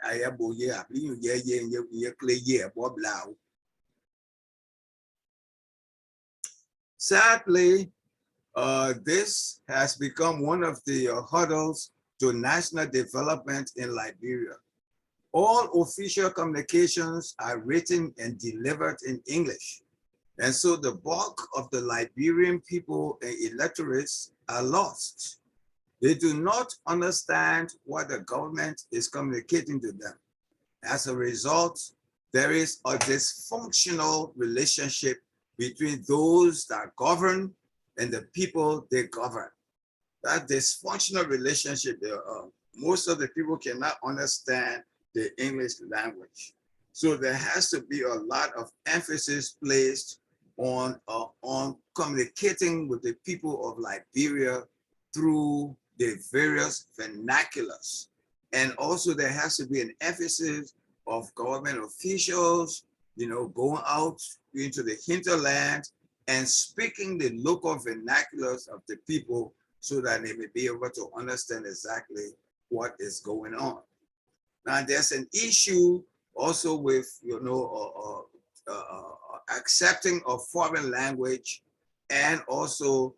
Speaker 1: àyẹ̀bò yẹ àbíyùn yẹ kílé yẹ ẹ̀bọ́ bìlà ó. Sadly, this has become one of the hurdles to national development in Liberia. All official communications are written and delivered in English. And so the bulk of the Liberian people and electorates are lost. They do not understand what the government is communicating to them. As a result, there is a dysfunctional relationship between those that govern and the people they govern. That dysfunctional relationship, most of the people cannot understand the English language. So there has to be a lot of emphasis placed on communicating with the people of Liberia through the various vernaculars. And also there has to be an emphasis of government officials, going out into the hinterland and speaking the local vernaculars of the people so that they may be able to understand exactly what is going on. Now, there's an issue also with, accepting a foreign language and also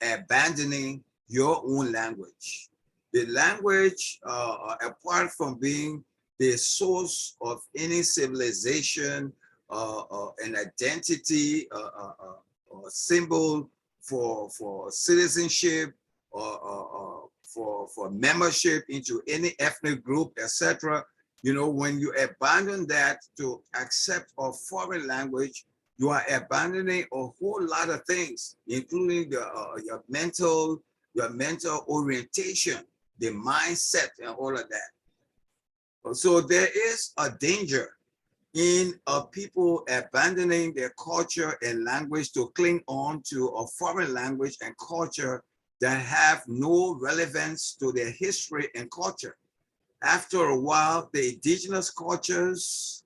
Speaker 1: abandoning your own language. The language, apart from being the source of any civilization, an identity, or symbol for citizenship, or for membership into any ethnic group, etc. When you abandon that to accept a foreign language, you are abandoning a whole lot of things, including your mental orientation, the mindset, and all of that. So there is a danger in people abandoning their culture and language to cling on to a foreign language and culture that have no relevance to their history and culture. After a while, the indigenous cultures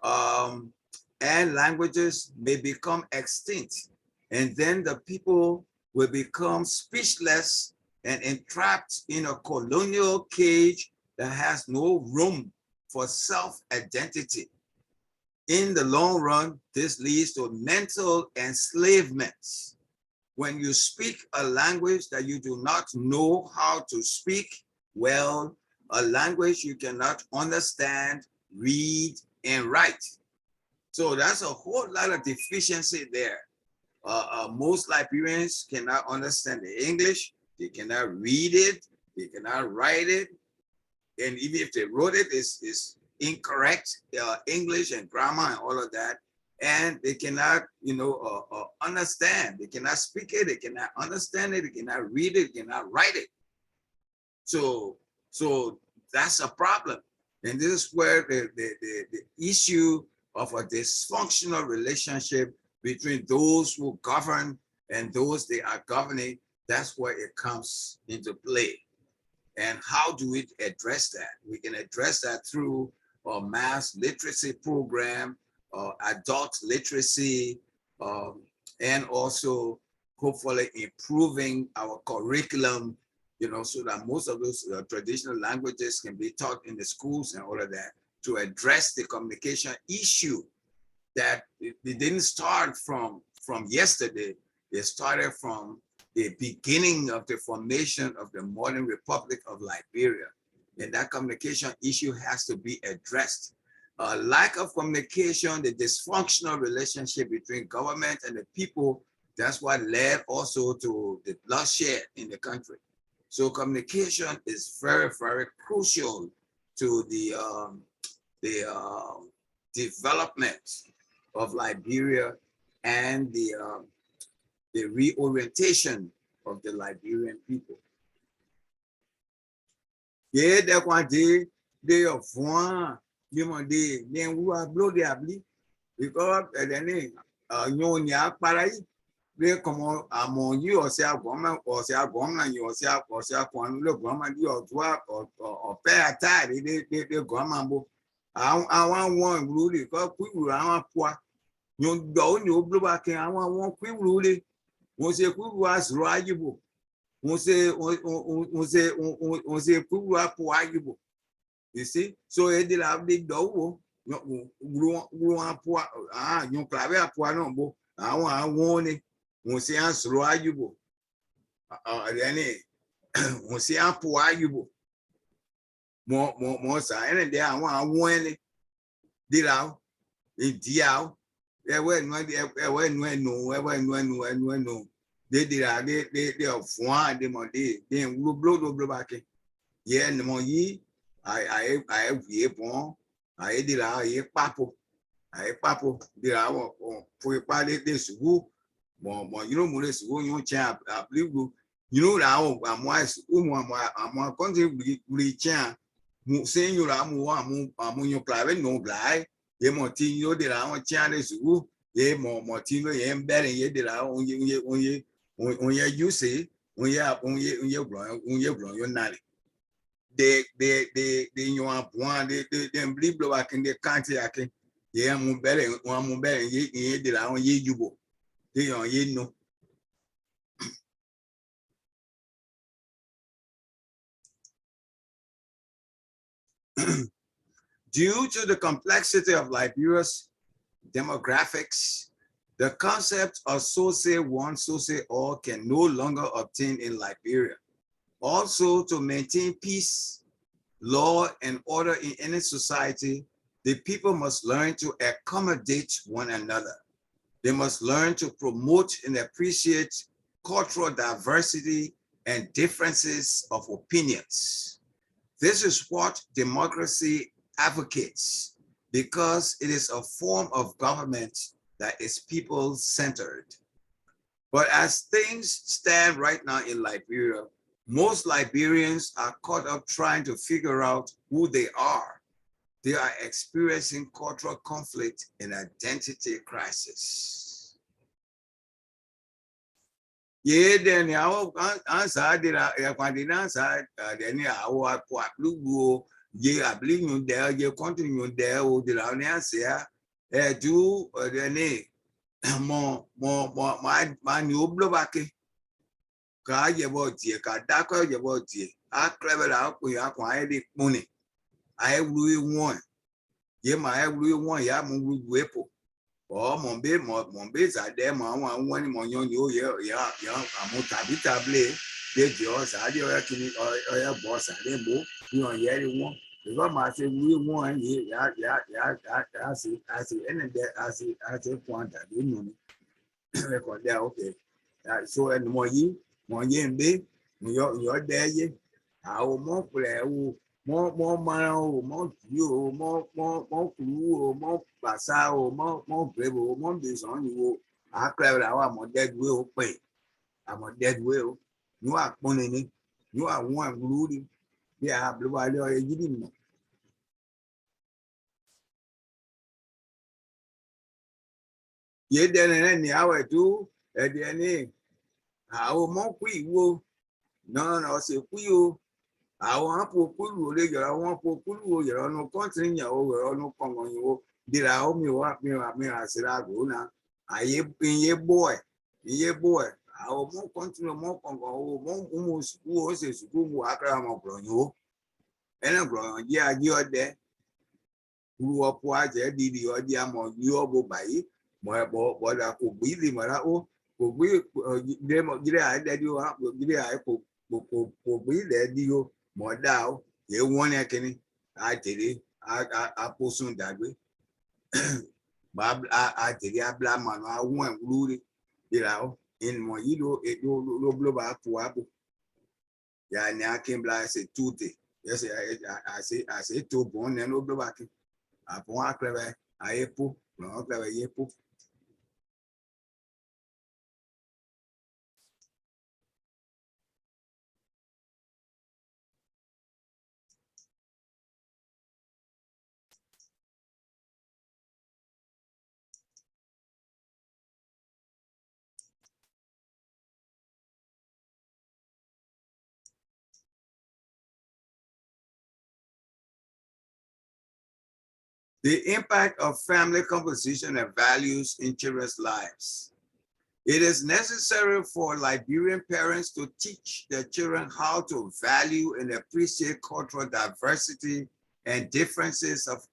Speaker 1: and languages may become extinct, and then the people will become speechless and entrapped in a colonial cage that has no room for self-identity. In the long run, this leads to mental enslavement. When you speak a language that you do not know how to speak well, a language you cannot understand, read, and write. So that's a whole lot of deficiency there. Most Liberians cannot understand the English, they cannot read it, they cannot write it, and even if they wrote it, it's incorrect English and grammar and all of that, and they cannot, understand. They cannot speak it, they cannot understand it, they cannot read it, they cannot write it. So that's a problem, and this is where the issue of a dysfunctional relationship between those who govern and those they are governing, that's where it comes into play. And how do we address that? We can address that through a mass literacy program, adult literacy, and also hopefully improving our curriculum, so that most of those traditional languages can be taught in the schools and all of that, to address the communication issue that it didn't start from yesterday. It started from the beginning of the formation of the modern Republic of Liberia. And that communication issue has to be addressed. Lack of communication, the dysfunctional relationship between government and the people, that's what led also to the bloodshed in the country. So communication is very, very crucial to the development of Liberia and the reorientation of the Liberian people. Yeah, that's why they are fun. They will blow the abli because then you nya parai they come among you or say a woman or say a woman you or say a one look woman you or pay a tie they go mambo. I want one rule because we will have poor. You don't know blue back and I want one quick rule. Once a quick was riable. Once a quick was you see, so it did have the door. You clave a poano. I want it. Once a answer, you then once a poayubo. More sign and there I want one did out in Diao. There were no, they did they are one them on day, then we'll blow back. Yeah, no more ye. I have ye bon. I did a papo. I papo did our for a party this woo. Bon, you know, Mulis, who you champ, I believe you know now. I'm wise, I'm one country we champ. Saying you are more your private no blind. Ye Montino did our channels woo. Ye more Montino, ye better ye did our own you say, when you're blowing your nanny. They you are one, they believe back in the country. I can, yeah, I'm better, one more better, ye did our ye jubo. They are ye no. Due to the complexity of Liberia's demographics, the concept of source one, source all can no longer obtain in Liberia. Also, to maintain peace, law, and order in any society, the people must learn to accommodate one another. They must learn to promote and appreciate cultural diversity and differences of opinions. This is what democracy advocates because it is a form of government that is people-centered. But as things stand right now in Liberia, most Liberians are caught up trying to figure out who they are. They are experiencing cultural conflict and identity crisis. Yeah, then our answer did answer then our blue yeah, I believe you there, you continue there, or the answer do the name more my new blowback. Ka ye bo tie ka dako ye bo tie a clever out we are quite money I will one ye my will ya mu wepo or mombe are there one mon yo ya amu tabi table they just are you actually or your boss are they bo you know ye one because my say we one ya I see and there I see point that you know record there okay so and more ye mon yembe your there ye our more play more man more you more crew more basa more brave more this on you I clever our more dead will pay I'm a dead will you are money you are one glued yeah blue eye you didn't know ye then any hour too at the end our more quick will no say you àwọn apòkúlù olè yọrọ àwọn apòkúlù oyèrọ ọnù kọńtìrì ìyàwó yọrọ ọnù kọngọnyìnwó dìrà omi wà mìíràn àṣírí àgò náà àyè iye bọ ẹ àwọn ọmọ kọńtìrì ọmọ kọngọnyìnwó mọ sùkú ó sì sùkú wù ákàrà ọmọ gbọnyìnwó ẹnì gbọnyìn jẹ ajé ọdẹ Grew up watch Didi or Diamo, Yobo Bay, what I could be the Marao, could we them get that you up, get I could be there, Dio, more down, you want a kenny. I tell you, I post on that way. I tell you, I blame man, I want Rudy, you know, in my it will blow back to Apple. Yeah, now came like I say 2 days. Yes, I say 2 born and no blow back. Upon a clever, I put, no clever, ye put. The impact of family composition and values in children's lives. It is necessary for Liberian parents to teach their children how to value and appreciate cultural diversity and differences of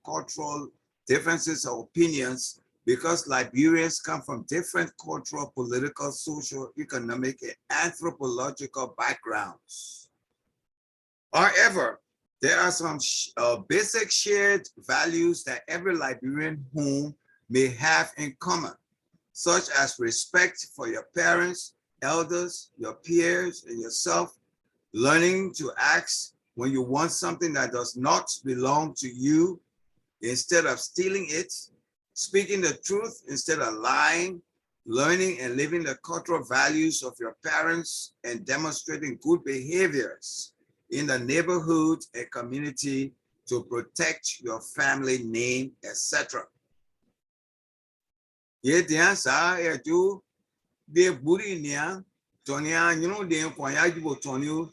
Speaker 1: opinions, because Liberians come from different cultural, political, social, economic, and anthropological backgrounds. However, there are some basic shared values that every Liberian home may have in common, such as respect for your parents, elders, your peers, and yourself, learning to ask when you want something that does not belong to you instead of stealing it, speaking the truth instead of lying, learning and living the cultural values of your parents, and demonstrating good behaviors in the neighborhood and community to protect your family name, etc. Ye dia sa ya ju de buri nia tonia nyunu de kwanya jibo tonio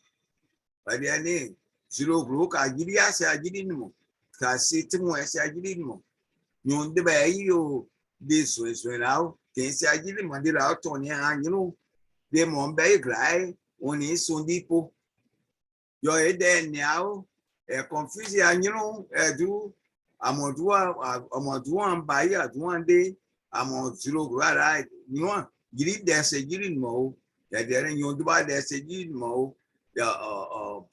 Speaker 1: ba dia ni zero gro ka gidi ase agidi nimo ka si timu ase agidi nimo nyon de ba yo de so now ke se agidi mo de ra tonia nyunu de mo ba igrai oni so ndipo yo ede niao confuse ya nyunu edu amodua mbai aduande amo zero right nyua giri dese giri mo ya dere nyon duba dese giri mo ya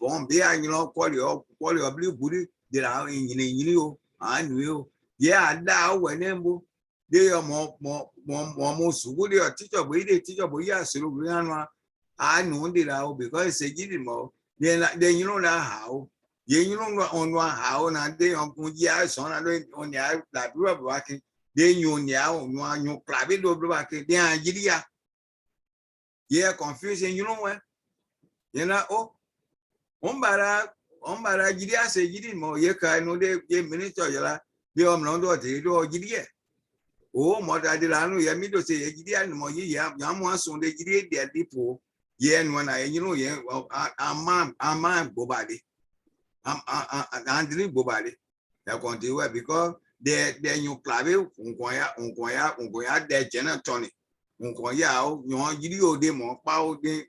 Speaker 1: bombe ya nyuno kwali obli buri de la nyini o anu o ya da wenembo de yo mo sugu de teacher bo ya zero grana anu de la o because se giri mo de you know na how you know on how na de on ya so na on ya la bro working de you nya on you prabe do bro working de anjiria yeah confusion you know when you know oh ombara jiria se jiri mo ye ka no de ye minute yala de om no do de do jirie oh mo da de la no ye mi do se ye jiria mo ye ya mo aso de jirie de dipo ye no na you know ye amam bobadi andri bobadi ya continue because de you clave unkoya de jena tony unkoya o yon jiri o de mo pa o de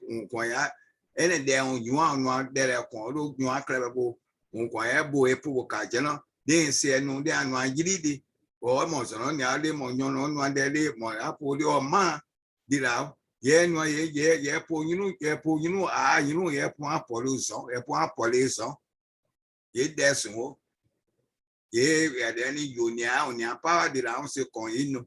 Speaker 1: unkoya ene de on you anu de re kon ro you akrebe bo unkoya bo epo ka jena de se enu de anu jiri di o mo so no ni ale mo yon no anu de le mo apo de o ma di la ye no ye po you know ah you know ye po apolo ye desun ye any yonia power de la on se kon inu.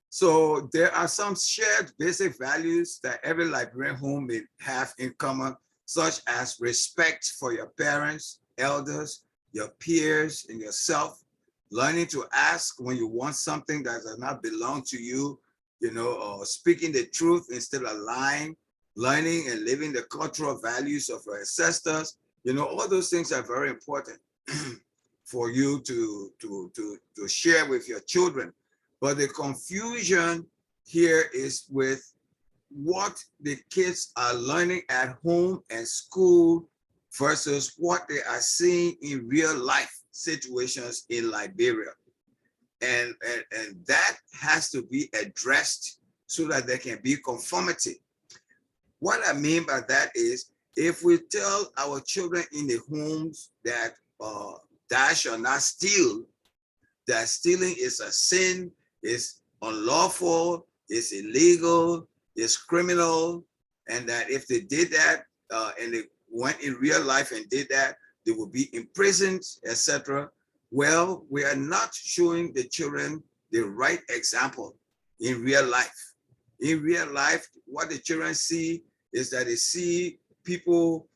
Speaker 1: So there are some shared basic values that every Liberian home may have in common, such as respect for your parents, elders, your peers, and yourself, learning to ask when you want something that does not belong to you, you know, or speaking the truth instead of lying, learning and living the cultural values of your ancestors. You know, all those things are very important for you to share with your children. But the confusion here is with what the kids are learning at home and school versus what they are seeing in real life situations in Liberia. And that has to be addressed so that there can be conformity. What I mean by that is, if we tell our children in the homes that thou shalt not steal, that stealing is a sin, is unlawful, is illegal, is criminal, and that if they did that and they went in real life and did that, they would be imprisoned, etc. Well, we are not showing the children the right example in real life. In real life, what the children see is that they see people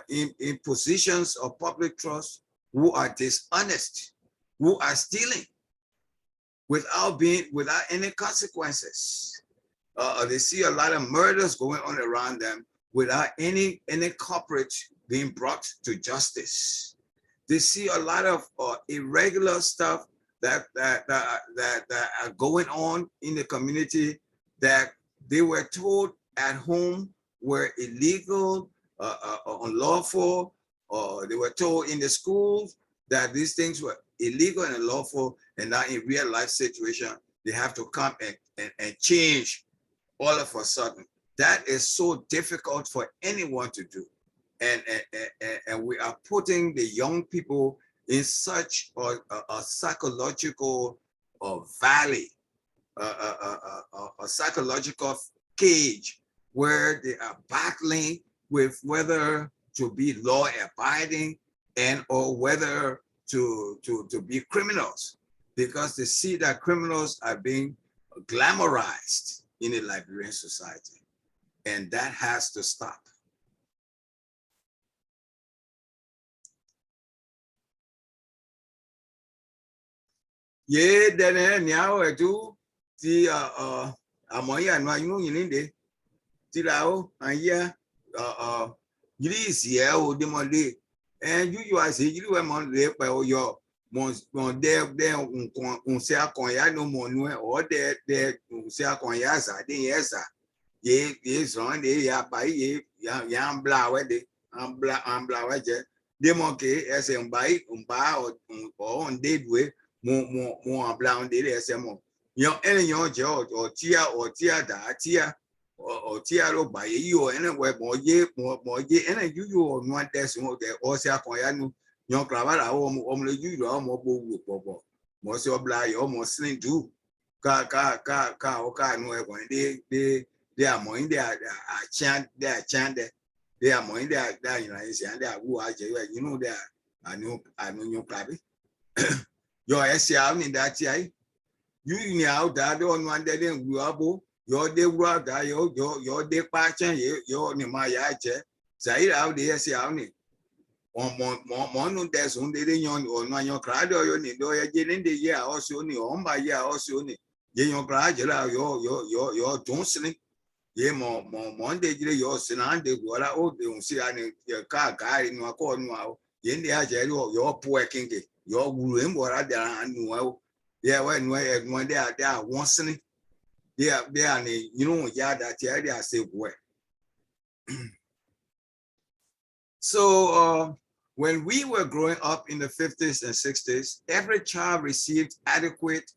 Speaker 1: in positions of public trust who are dishonest, who are stealing without any consequences. They see a lot of murders going on around them without any culprit being brought to justice. They see a lot of irregular stuff that are going on in the community that they were told at home were illegal, unlawful, or they were told in the schools that these things were illegal and unlawful, and now in real life situation, they have to come and change all of a sudden. That is so difficult for anyone to do. And we are putting the young people in such a psychological valley, a psychological cage where they are battling with whether to be law abiding and or whether to be criminals, because they see that criminals are being glamorized in a Liberian society, and that has to stop. Yeah, then now I do the amoya no anu yinde tirao anya yiri o de monde and you are say yiri we mon le pe o yo mon de un se akon ya no monu o de un se akon ya za de yesa ye so de ya ba ye ya bla we de ambla we je de mon ke ese mba o de dwe mo abla on de ese mo yon ene yon je o tia da tia o tia lo ba ye yo ene we mo ye ene yu yo no des mo de o se akon ya nu yon klava la o mo le yu lo mo bo wu popo mo se obla yo mo sin du ka o ka nu e kon de amo inde a chan de amo inde da yin la ise ande a wu a je you know de anu yon klavi yo ese a ni da ti ai you ni out da do no ande de wu abo yo de wu da yo de pa chan yo ni ma ya je zaira out de ese a ni mo no de so de yon o no yon krado yo ni do ye je ni de ye a o so ni o mba ye a o so ni ye yon krado la yo don sin ye mo de jire yo sin ande gola o de un si ani ka no ko no a ye ndi a je yo po ekinge yo wuru en bora da anu a ye we no de a won sin they are you know ya that they are say boy. So when we were growing up in the 50s and 60s, every child received adequate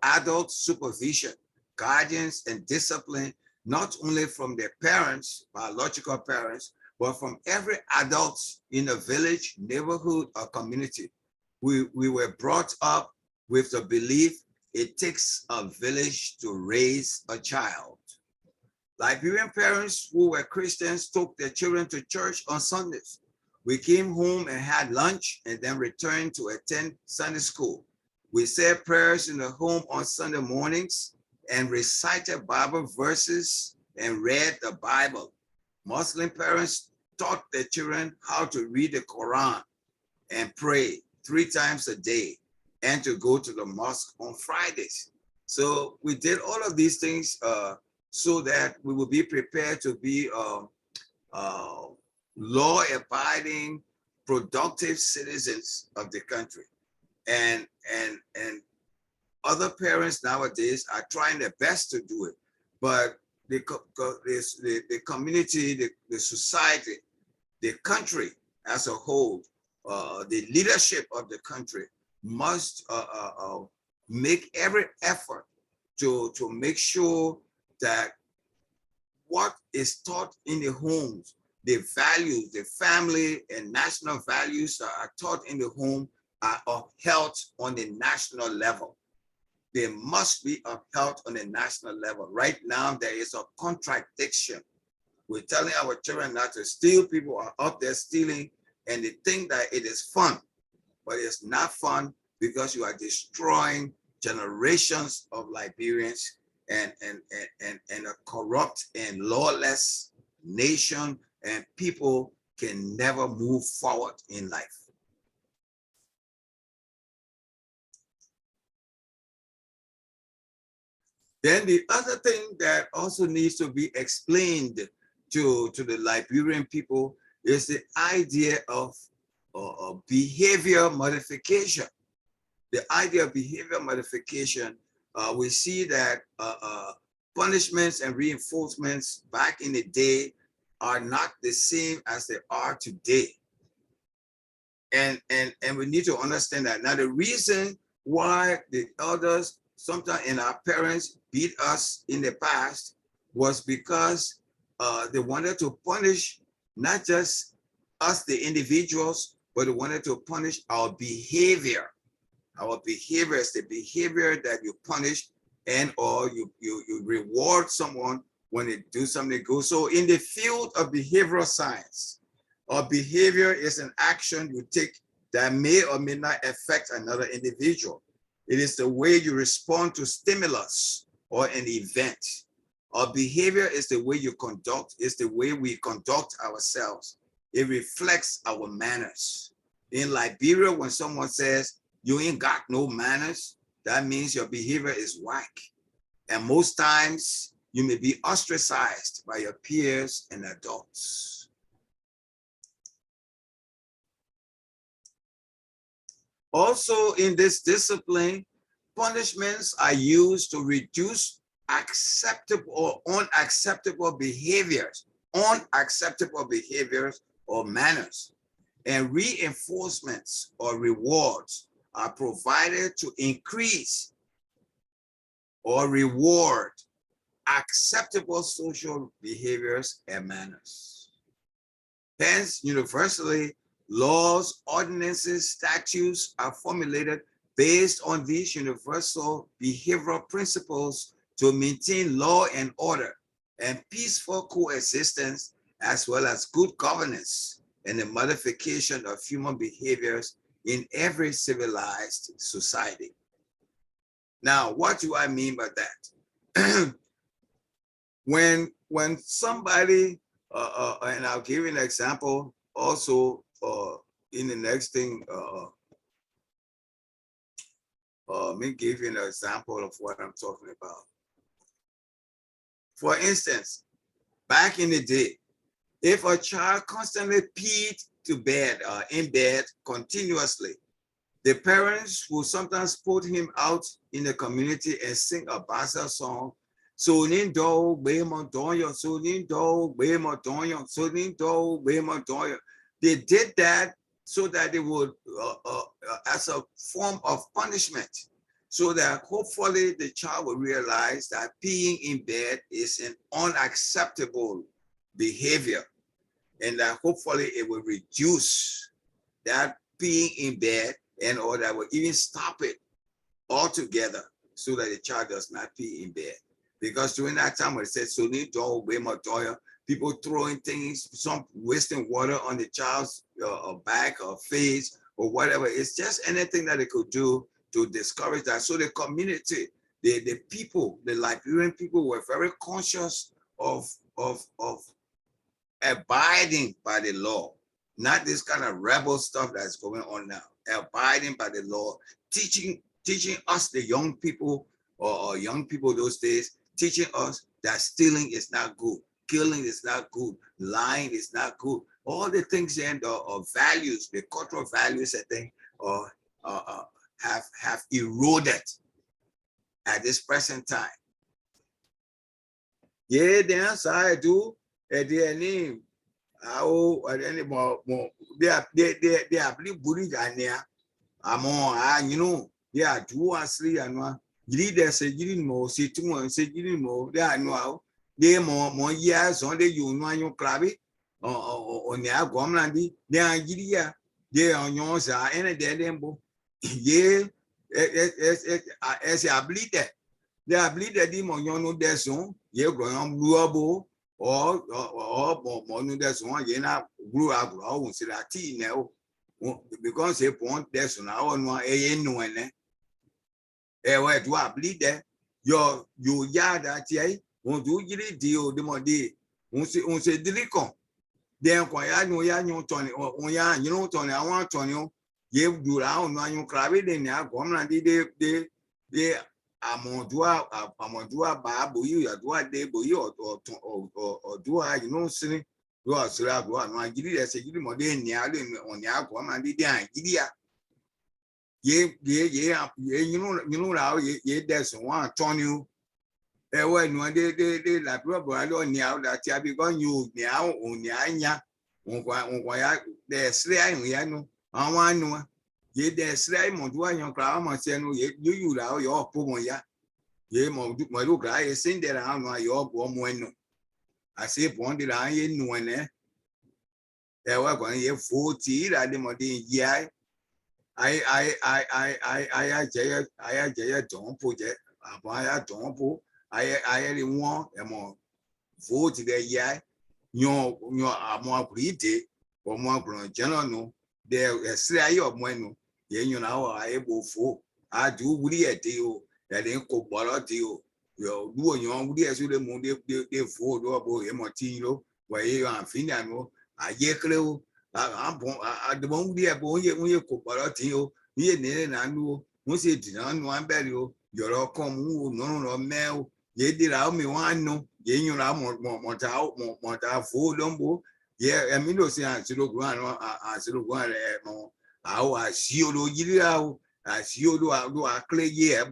Speaker 1: adult supervision, guidance, and discipline, not only from their parents, biological parents, but from every adult in the village, neighborhood, or community. We were brought up with the belief it takes a village to raise a child. Liberian parents who were Christians took their children to church on Sundays. We came home and had lunch and then returned to attend Sunday school. We said prayers in the home on Sunday mornings and recited Bible verses and read the Bible. Muslim parents taught their children how to read the Quran and pray 3 times a day and to go to the mosque on Fridays. So we did all of these things so that we will be prepared to be law-abiding, productive citizens of the country. And other parents nowadays are trying their best to do it, but the community, the society, the country as a whole, the leadership of the country must make every effort to make sure that what is taught in the homes the values, the family and national values that are taught in the home are upheld on the national level. They must be upheld on a national level. Right now, there is a contradiction. We're telling our children not to steal. People are out there stealing, and they think that it is fun, but it's not fun because you are destroying generations of Liberians and a corrupt and lawless nation, and people can never move forward in life. Then the other thing that also needs to be explained to the Liberian people is the idea of behavior modification. The idea of behavior modification, we see that punishments and reinforcements back in the day are not the same as they are today. And we need to understand that. Now, the reason why the elders, sometimes and our parents, beat us in the past was because they wanted to punish not just us, the individuals, but they wanted to punish our behavior. Our behavior is the behavior that you punish and or you reward someone when they do something good. So in the field of behavioral science, our behavior is an action you take that may or may not affect another individual. It is the way you respond to stimulus or an event. Our behavior is the way you conduct, is the way we conduct ourselves. It reflects our manners. In Liberia, when someone says, you ain't got no manners, that means your behavior is whack. And most times you may be ostracized by your peers and adults. Also in this discipline, punishments are used to reduce acceptable or unacceptable behaviors or manners. And reinforcements or rewards are provided to increase or reward acceptable social behaviors and manners. Hence, universally, laws, ordinances, statutes are formulated based on these universal behavioral principles to maintain law and order and peaceful coexistence, as well as good governance and the modification of human behaviors in every civilized society. Now, what do I mean by that? when somebody, and I'll give you an example also in the next thing, let me give you an example of what I'm talking about. For instance, back in the day, if a child constantly peed in bed continuously, the parents will sometimes put him out in the community and sing a Basa song. So nindo bema doyo, so nindo bema doyo, so nindo bema doyo. They did that so that they would, as a form of punishment, so that hopefully the child will realize that peeing in bed is an unacceptable behavior, and that hopefully it will reduce that peeing in bed, and or that will even stop it altogether so that the child does not pee in bed. Because during that time when it says, so need to people throwing things, some wasting water on the child's back or face or whatever. It's just anything that they could do to discourage that. So the community, the people, the Liberian people were very conscious of abiding by the law, not this kind of rebel stuff that's going on now. Abiding by the law, teaching us, the young people or young people those days, teaching us that stealing is not good, killing is not good, lying is not good. All the things and values, the cultural values, I think, have eroded at this present time. Yeah, dance I do at the name. They are pretty bully there. You know, they are two or three and one. You say you more, say two and say you more. They are no, they more years on the you know, you crabby. on the Gomlandi, the Nigeria, they are yours are any dead embo. Ye, as I bleed that. They are bleeded him on your deson, ye grown bluable or no deson, ye now grew up, I won't say that tea now. Because they want deson, I won't want a no one. Where do I bleed there? Your yard at ye, won't do you deal the more day. Won't say delicon. Then, quiet no ya, no Tony, or ya, you know, Tony, I want Tony. Ye do round when you crab it in there, come and they. Amodua Babu, you are doa de boy or do I, you know, sinning. You are Sura, no, I give you as a good modern on the aqua and the idea. Ye, you know, how ye, there's one, Tony. There were no day, like rubber, I don't know that I be gone you now on Yanya, on there's three, we know, I want no. Ye there's three, Mondua, your crown, and you allow your pomoya. Ye my look, I sing there around my your bueno. I say, pointed I in no one eh. There were going to 40 at the modern year. I don't put it. I don't put. I want a more vote the year. Your more pretty or more general. There is 3 of bueno. Ye you know I able for. I do really a deal. That ain't co deal. You do your woody as you the moon, they four door emotino, where you are finano, a yeklo, I the one be a boy, you cook deal, ye near and know, once it did not one barrel, you're all come, no, mail, ye did out me one no, ye you know more four lumbo, yeah, and me no say I should look one, I should look one more. I see you, I see you do a clay year,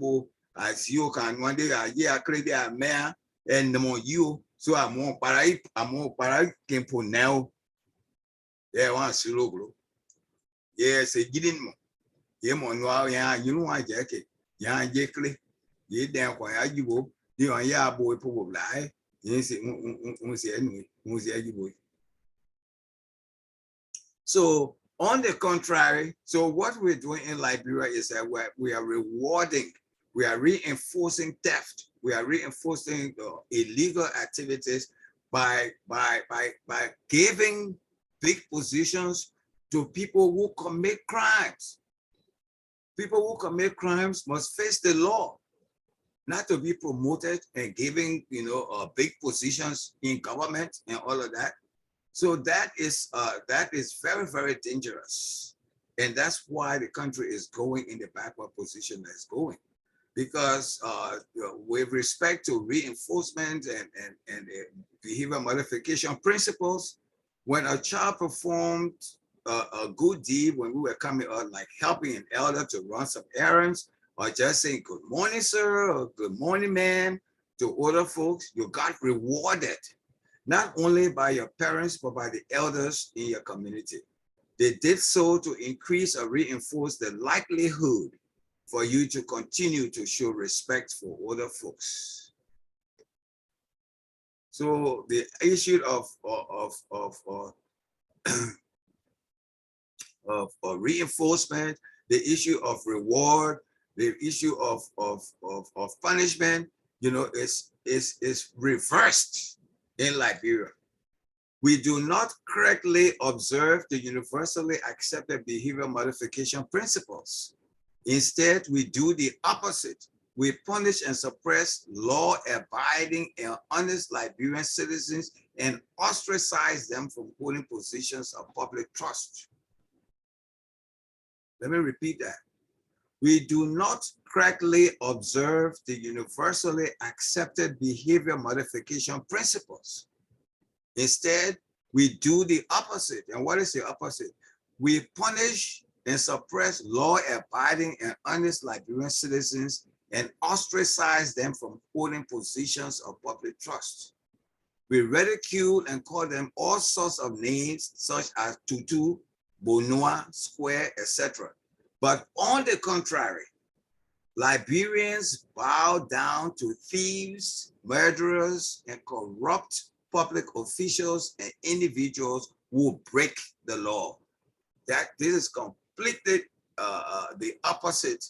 Speaker 1: as you can one day a year credit a mare and the more you so I'm more para can put now. There was Silogro. Yes, a gidding mo. Ye mon wow ya, you know I jacket. Ya jackly. Ye damn why you go. You are ya boy probably. Yes, anyway, boy. So on the contrary, so what we're doing in Liberia is that we are rewarding. We are reinforcing theft. We are reinforcing illegal activities by giving big positions to people who commit crimes. People who commit crimes must face the law, not to be promoted and giving, big positions in government and all of that. So that is very, very dangerous. And that's why the country is going in the backward position that's going. Because with respect to reinforcement and behavior modification principles, when a child performed a good deed, when we were coming out, like helping an elder to run some errands, or just saying good morning, sir, or good morning, ma'am, to other folks, you got rewarded, not only by your parents, but by the elders in your community. They did so to increase or reinforce the likelihood for you to continue to show respect for other folks. So the issue of reinforcement, the issue of reward, the issue of punishment, is reversed in Liberia. We do not correctly observe the universally accepted behavior modification principles. Instead, we do the opposite. We punish and suppress law-abiding and honest Liberian citizens and ostracize them from holding positions of public trust. Let me repeat that. We do not correctly observe the universally accepted behavior modification principles. Instead, we do the opposite. And what is the opposite? We punish and suppress law-abiding and honest Liberian citizens and ostracize them from holding positions of public trust. We ridicule and call them all sorts of names, such as Tutu, Bonua, Square, etc. But on the contrary, Liberians bow down to thieves, murderers, and corrupt public officials and individuals who break the law. That this is completely the opposite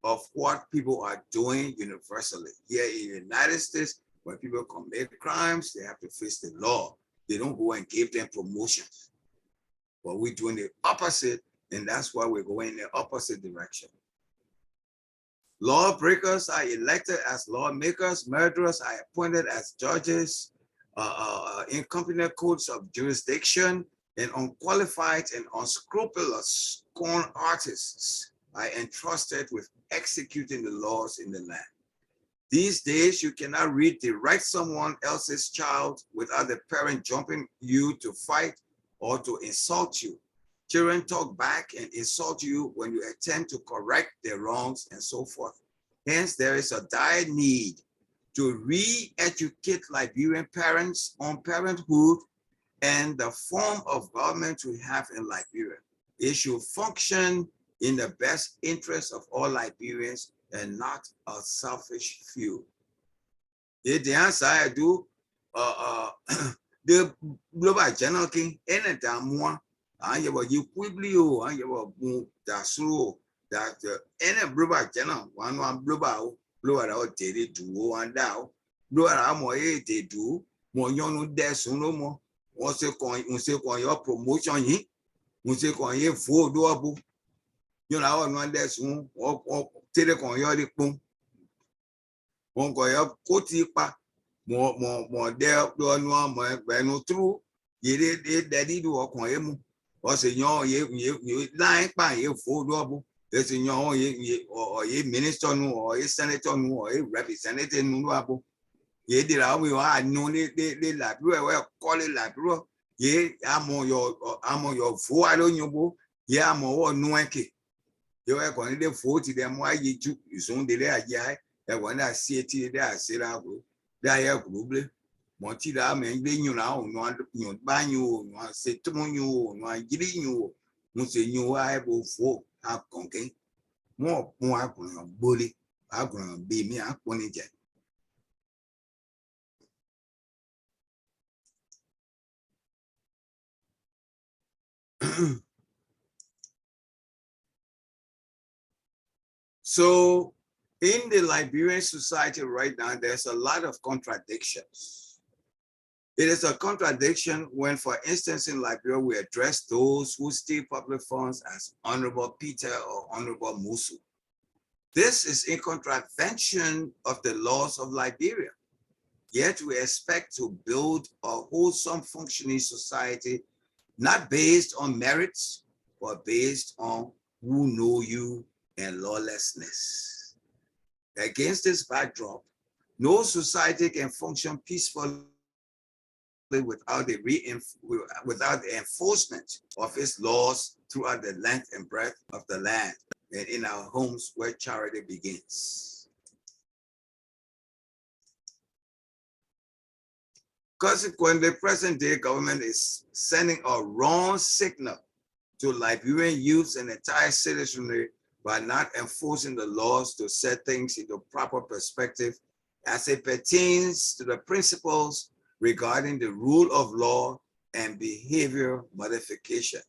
Speaker 1: of what people are doing universally. Here in the United States, when people commit crimes, they have to face the law. They don't go and give them promotions. But we're doing the opposite, and that's why we're going in the opposite direction. Lawbreakers are elected as lawmakers, murderers are appointed as judges, incompetent courts of jurisdiction, and unqualified and unscrupulous con artists are entrusted with executing the laws in the land. These days, you cannot redirect someone else's child without the parent jumping you to fight or to insult you. Children talk back and insult you when you attempt to correct their wrongs and so forth. Hence, there is a dire need to re-educate Liberian parents on parenthood and the form of government we have in Liberia. It should function in the best interest of all Liberians and not a selfish few. The answer I do, the global general king, any time I have a equilibrio, I have a boom that's slow, that any global general, one global, blow out daily do and down, blow out more they do, more young deaths no more. Once you on your promotion, you say on your full doable. You know, one that's one or take on your boom. One go up, cotipa, more there, do no more, no true. Ye did daddy do a coin. Was a young you lying by your full double. There's a young or a minister or a senator or a representative no. Ye did how we are known it they like well call it like ye I'm on your full I don't know. Ye I'm on no one. You are going to 40 them why you took you soon the day that when I see it there I said I will die probably. Monty da men be you now no ban you no say to you no giving you no say you are able for have conking more bully I'm going to be me up on it. So in the Liberian society right now, there's a lot of contradictions. It is a contradiction when, for instance, in Liberia, we address those who steal public funds as Honorable Peter or Honorable Musu. This is in contravention of the laws of Liberia. Yet we expect to build a wholesome functioning society, not based on merits, but based on who know you and lawlessness. Against this backdrop, no society can function peacefully without the enforcement of its laws throughout the length and breadth of the land and in our homes where charity begins. Consequently, present-day government is sending a wrong signal to Liberian youths and entire citizenry by not enforcing the laws to set things into proper perspective as it pertains to the principles regarding the rule of law and behavior modification.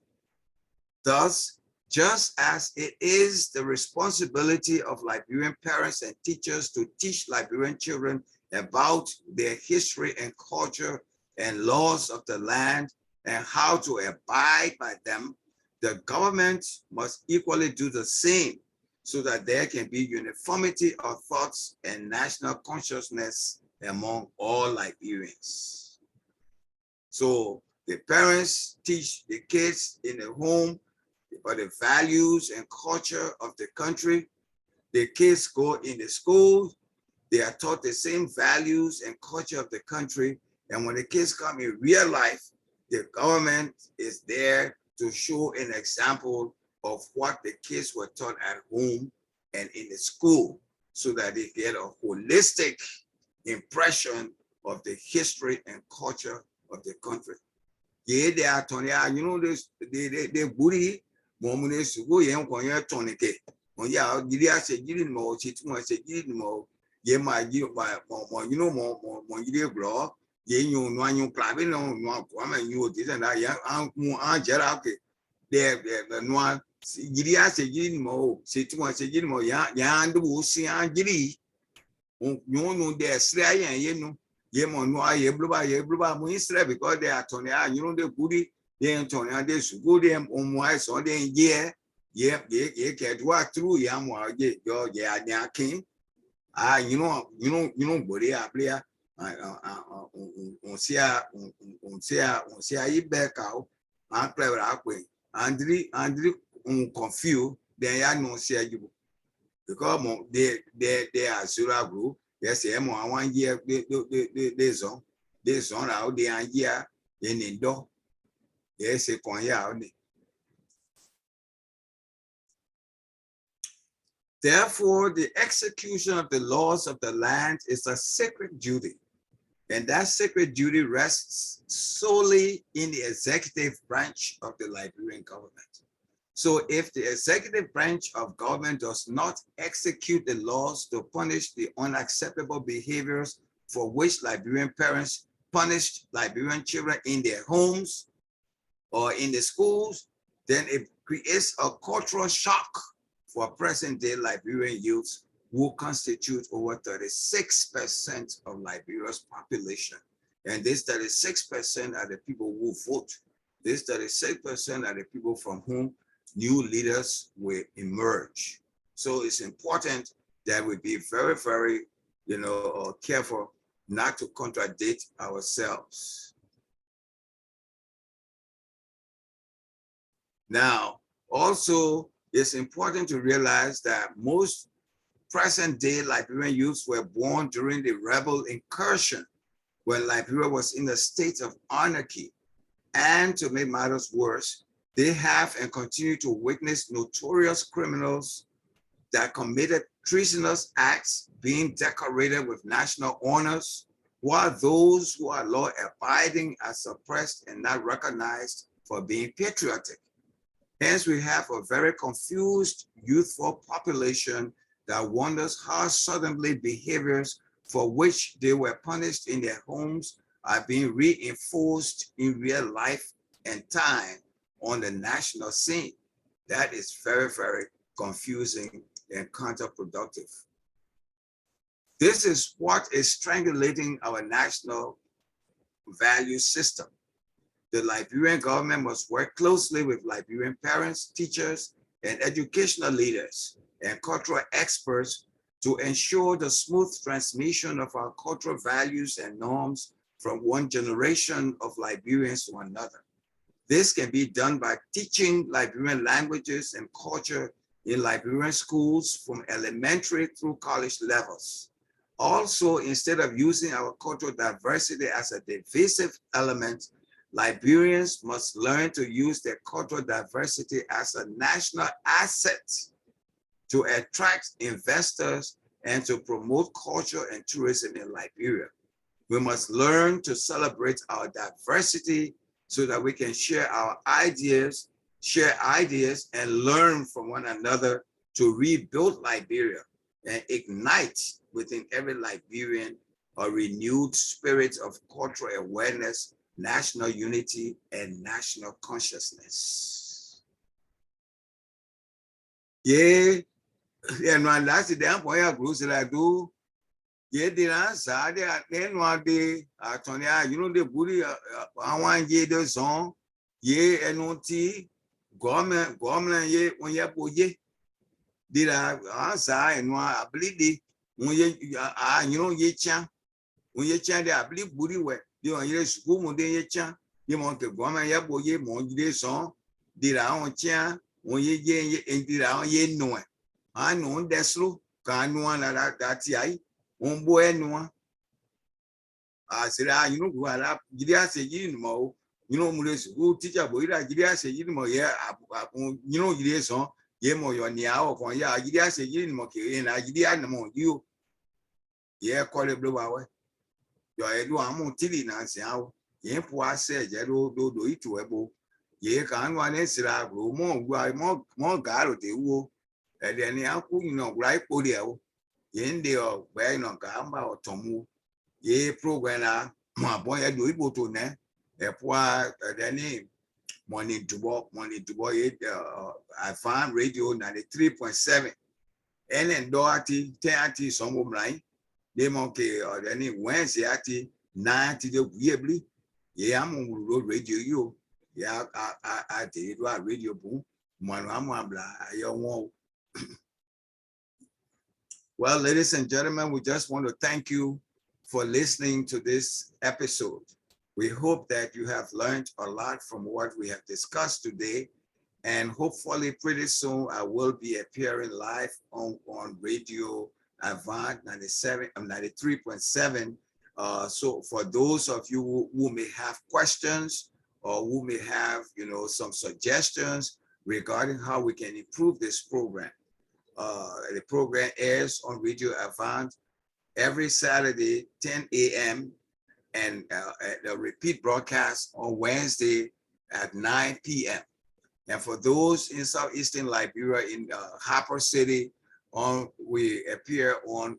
Speaker 1: Thus, just as it is the responsibility of Liberian parents and teachers to teach Liberian children about their history and culture and laws of the land and how to abide by them, the government must equally do the same so that there can be uniformity of thoughts and national consciousness among all Liberians. So the parents teach the kids in the home about the values and culture of the country. The kids go in the school, they are taught the same values and culture of the country. And when the kids come in real life, the government is there to show an example of what the kids were taught at home and in the school so that they get a holistic impression of the history and culture of the country. Yeah, they are Tony, you know, they booty, Momune Sugo, Yan Konya Tonike. When you are Gideon more, Chituma said, Gideon more, ye my you know, more, you bro, ye you no you club no no come and you this and that ya an jera okay there no giri ase giri mo se tu ase giri mo ya ndu wo si an giri you know the Australian ye no ye mo no ye bluba mo Israel because they are turning you know the goody they turning they should go them on why so they ye can walk through ya mo ye yo ya king you know body a player on see I back out and clever akwe Andri confused then ya no see you because they are sura group yes mo 1 year they zone out the year in indo yes kon ya oni. Therefore, the execution of the laws of the land is a sacred duty, and that sacred duty rests solely in the executive branch of the Liberian government. So if the executive branch of government does not execute the laws to punish the unacceptable behaviors for which Liberian parents punished Liberian children in their homes or in the schools, then it creates a cultural shock for present-day Liberian youths who constitute over 36% of Liberia's population. And this 36% are the people who vote. This 36% are the people from whom new leaders will emerge. So it's important that we be very, very, careful not to contradict ourselves. Now, also, it's important to realize that most present-day Liberian youths were born during the rebel incursion when Liberia was in a state of anarchy. And to make matters worse, they have and continue to witness notorious criminals that committed treasonous acts being decorated with national honors, while those who are law-abiding are suppressed and not recognized for being patriotic. Hence, we have a very confused youthful population that wonders how suddenly behaviors for which they were punished in their homes are being reinforced in real life and time on the national scene. That is very, very confusing and counterproductive. This is what is strangulating our national value system. The Liberian government must work closely with Liberian parents, teachers, and educational leaders and cultural experts to ensure the smooth transmission of our cultural values and norms from one generation of Liberians to another. This can be done by teaching Liberian languages and culture in Liberian schools from elementary through college levels. Also, instead of using our cultural diversity as a divisive element, Liberians must learn to use their cultural diversity as a national asset to attract investors and to promote culture and tourism in Liberia. We must learn to celebrate our diversity so that we can share ideas, and learn from one another to rebuild Liberia and ignite within every Liberian a renewed spirit of cultural awareness, national unity, and national consciousness. Yeah, and one last day, I'm going to do. Yeah, the answer, then one day, the booty, I want to get the song. Yeah, and no tea, government, yeah, when you put ye. Did I answer and one ability when ye chan, when you chan, I believe booty where you are your school, when they chan, you want to government, yeah, boy, ye, mon, ye song. Did I on chan, when ye did I ye know it. I know that's slow, can't one that tea. Boy, no. I said, go up. Gidia say, Mules, who teacher, boy, Gidia say, yeah, Gidia song, Yemo, your Niao, for ya, Gidia say, and I Gidia no you. Yeah, call it blue hour. Your Edu Amon Tilly Nancy out. Yen Poa said, Yellow do it to a bow. Ye can't one answer, more garo de woo. And then the uncle, right, Podio. Yen de or where no gamba or tomu, ye program boy do ibo to ne e poa the name money to boy advanced radio 93.7 and DATI 10 some right they monkey or any Wednesday ati 90 the weebly yeah I'm on radio you yeah I did radio boom well, ladies and gentlemen, we just want to thank you for listening to this episode. We hope that you have learned a lot from what we have discussed today. And hopefully pretty soon I will be appearing live on Radio Avant 93.7. So for those of you who may have questions or who may have, some suggestions regarding how we can improve this program, the program airs on Radio Avant every Saturday, 10 a.m. and a repeat broadcast on Wednesday at 9 p.m. And for those in Southeastern Liberia, in Harper City, we appear on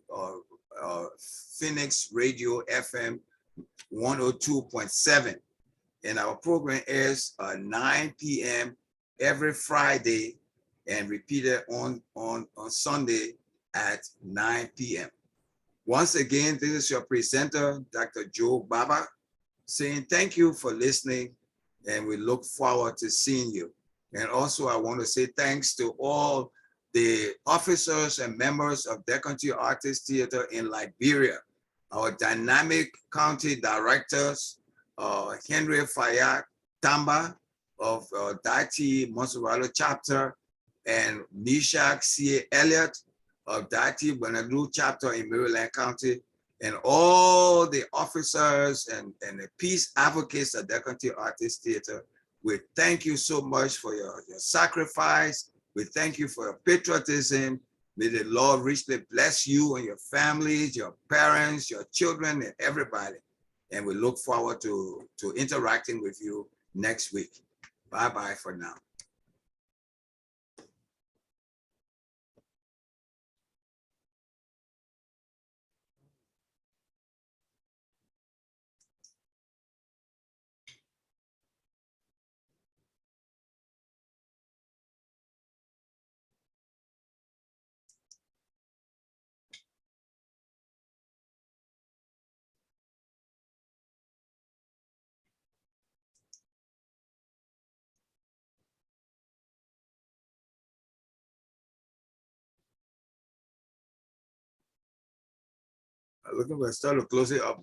Speaker 1: Phoenix Radio FM 102.7. And our program airs 9 p.m. every Friday and repeated on Sunday at 9 p.m. Once again, this is your presenter, Dr. Joe Baba, saying thank you for listening, and we look forward to seeing you. And also, I want to say thanks to all the officers and members of Decanty Artist Theater in Liberia, our dynamic county directors, Henry Fayad Tamba of DATI Monserrato chapter, and Meshach C. Elliott of DATI Benadru chapter in Maryland County, and all the officers and the peace advocates of Decanty Artist Theater. We thank you so much for your sacrifice. We thank you for your patriotism. May the Lord richly bless you and your families, your parents, your children, and everybody. And we look forward to interacting with you next week. Bye-bye for now. Looking for a start to close it up.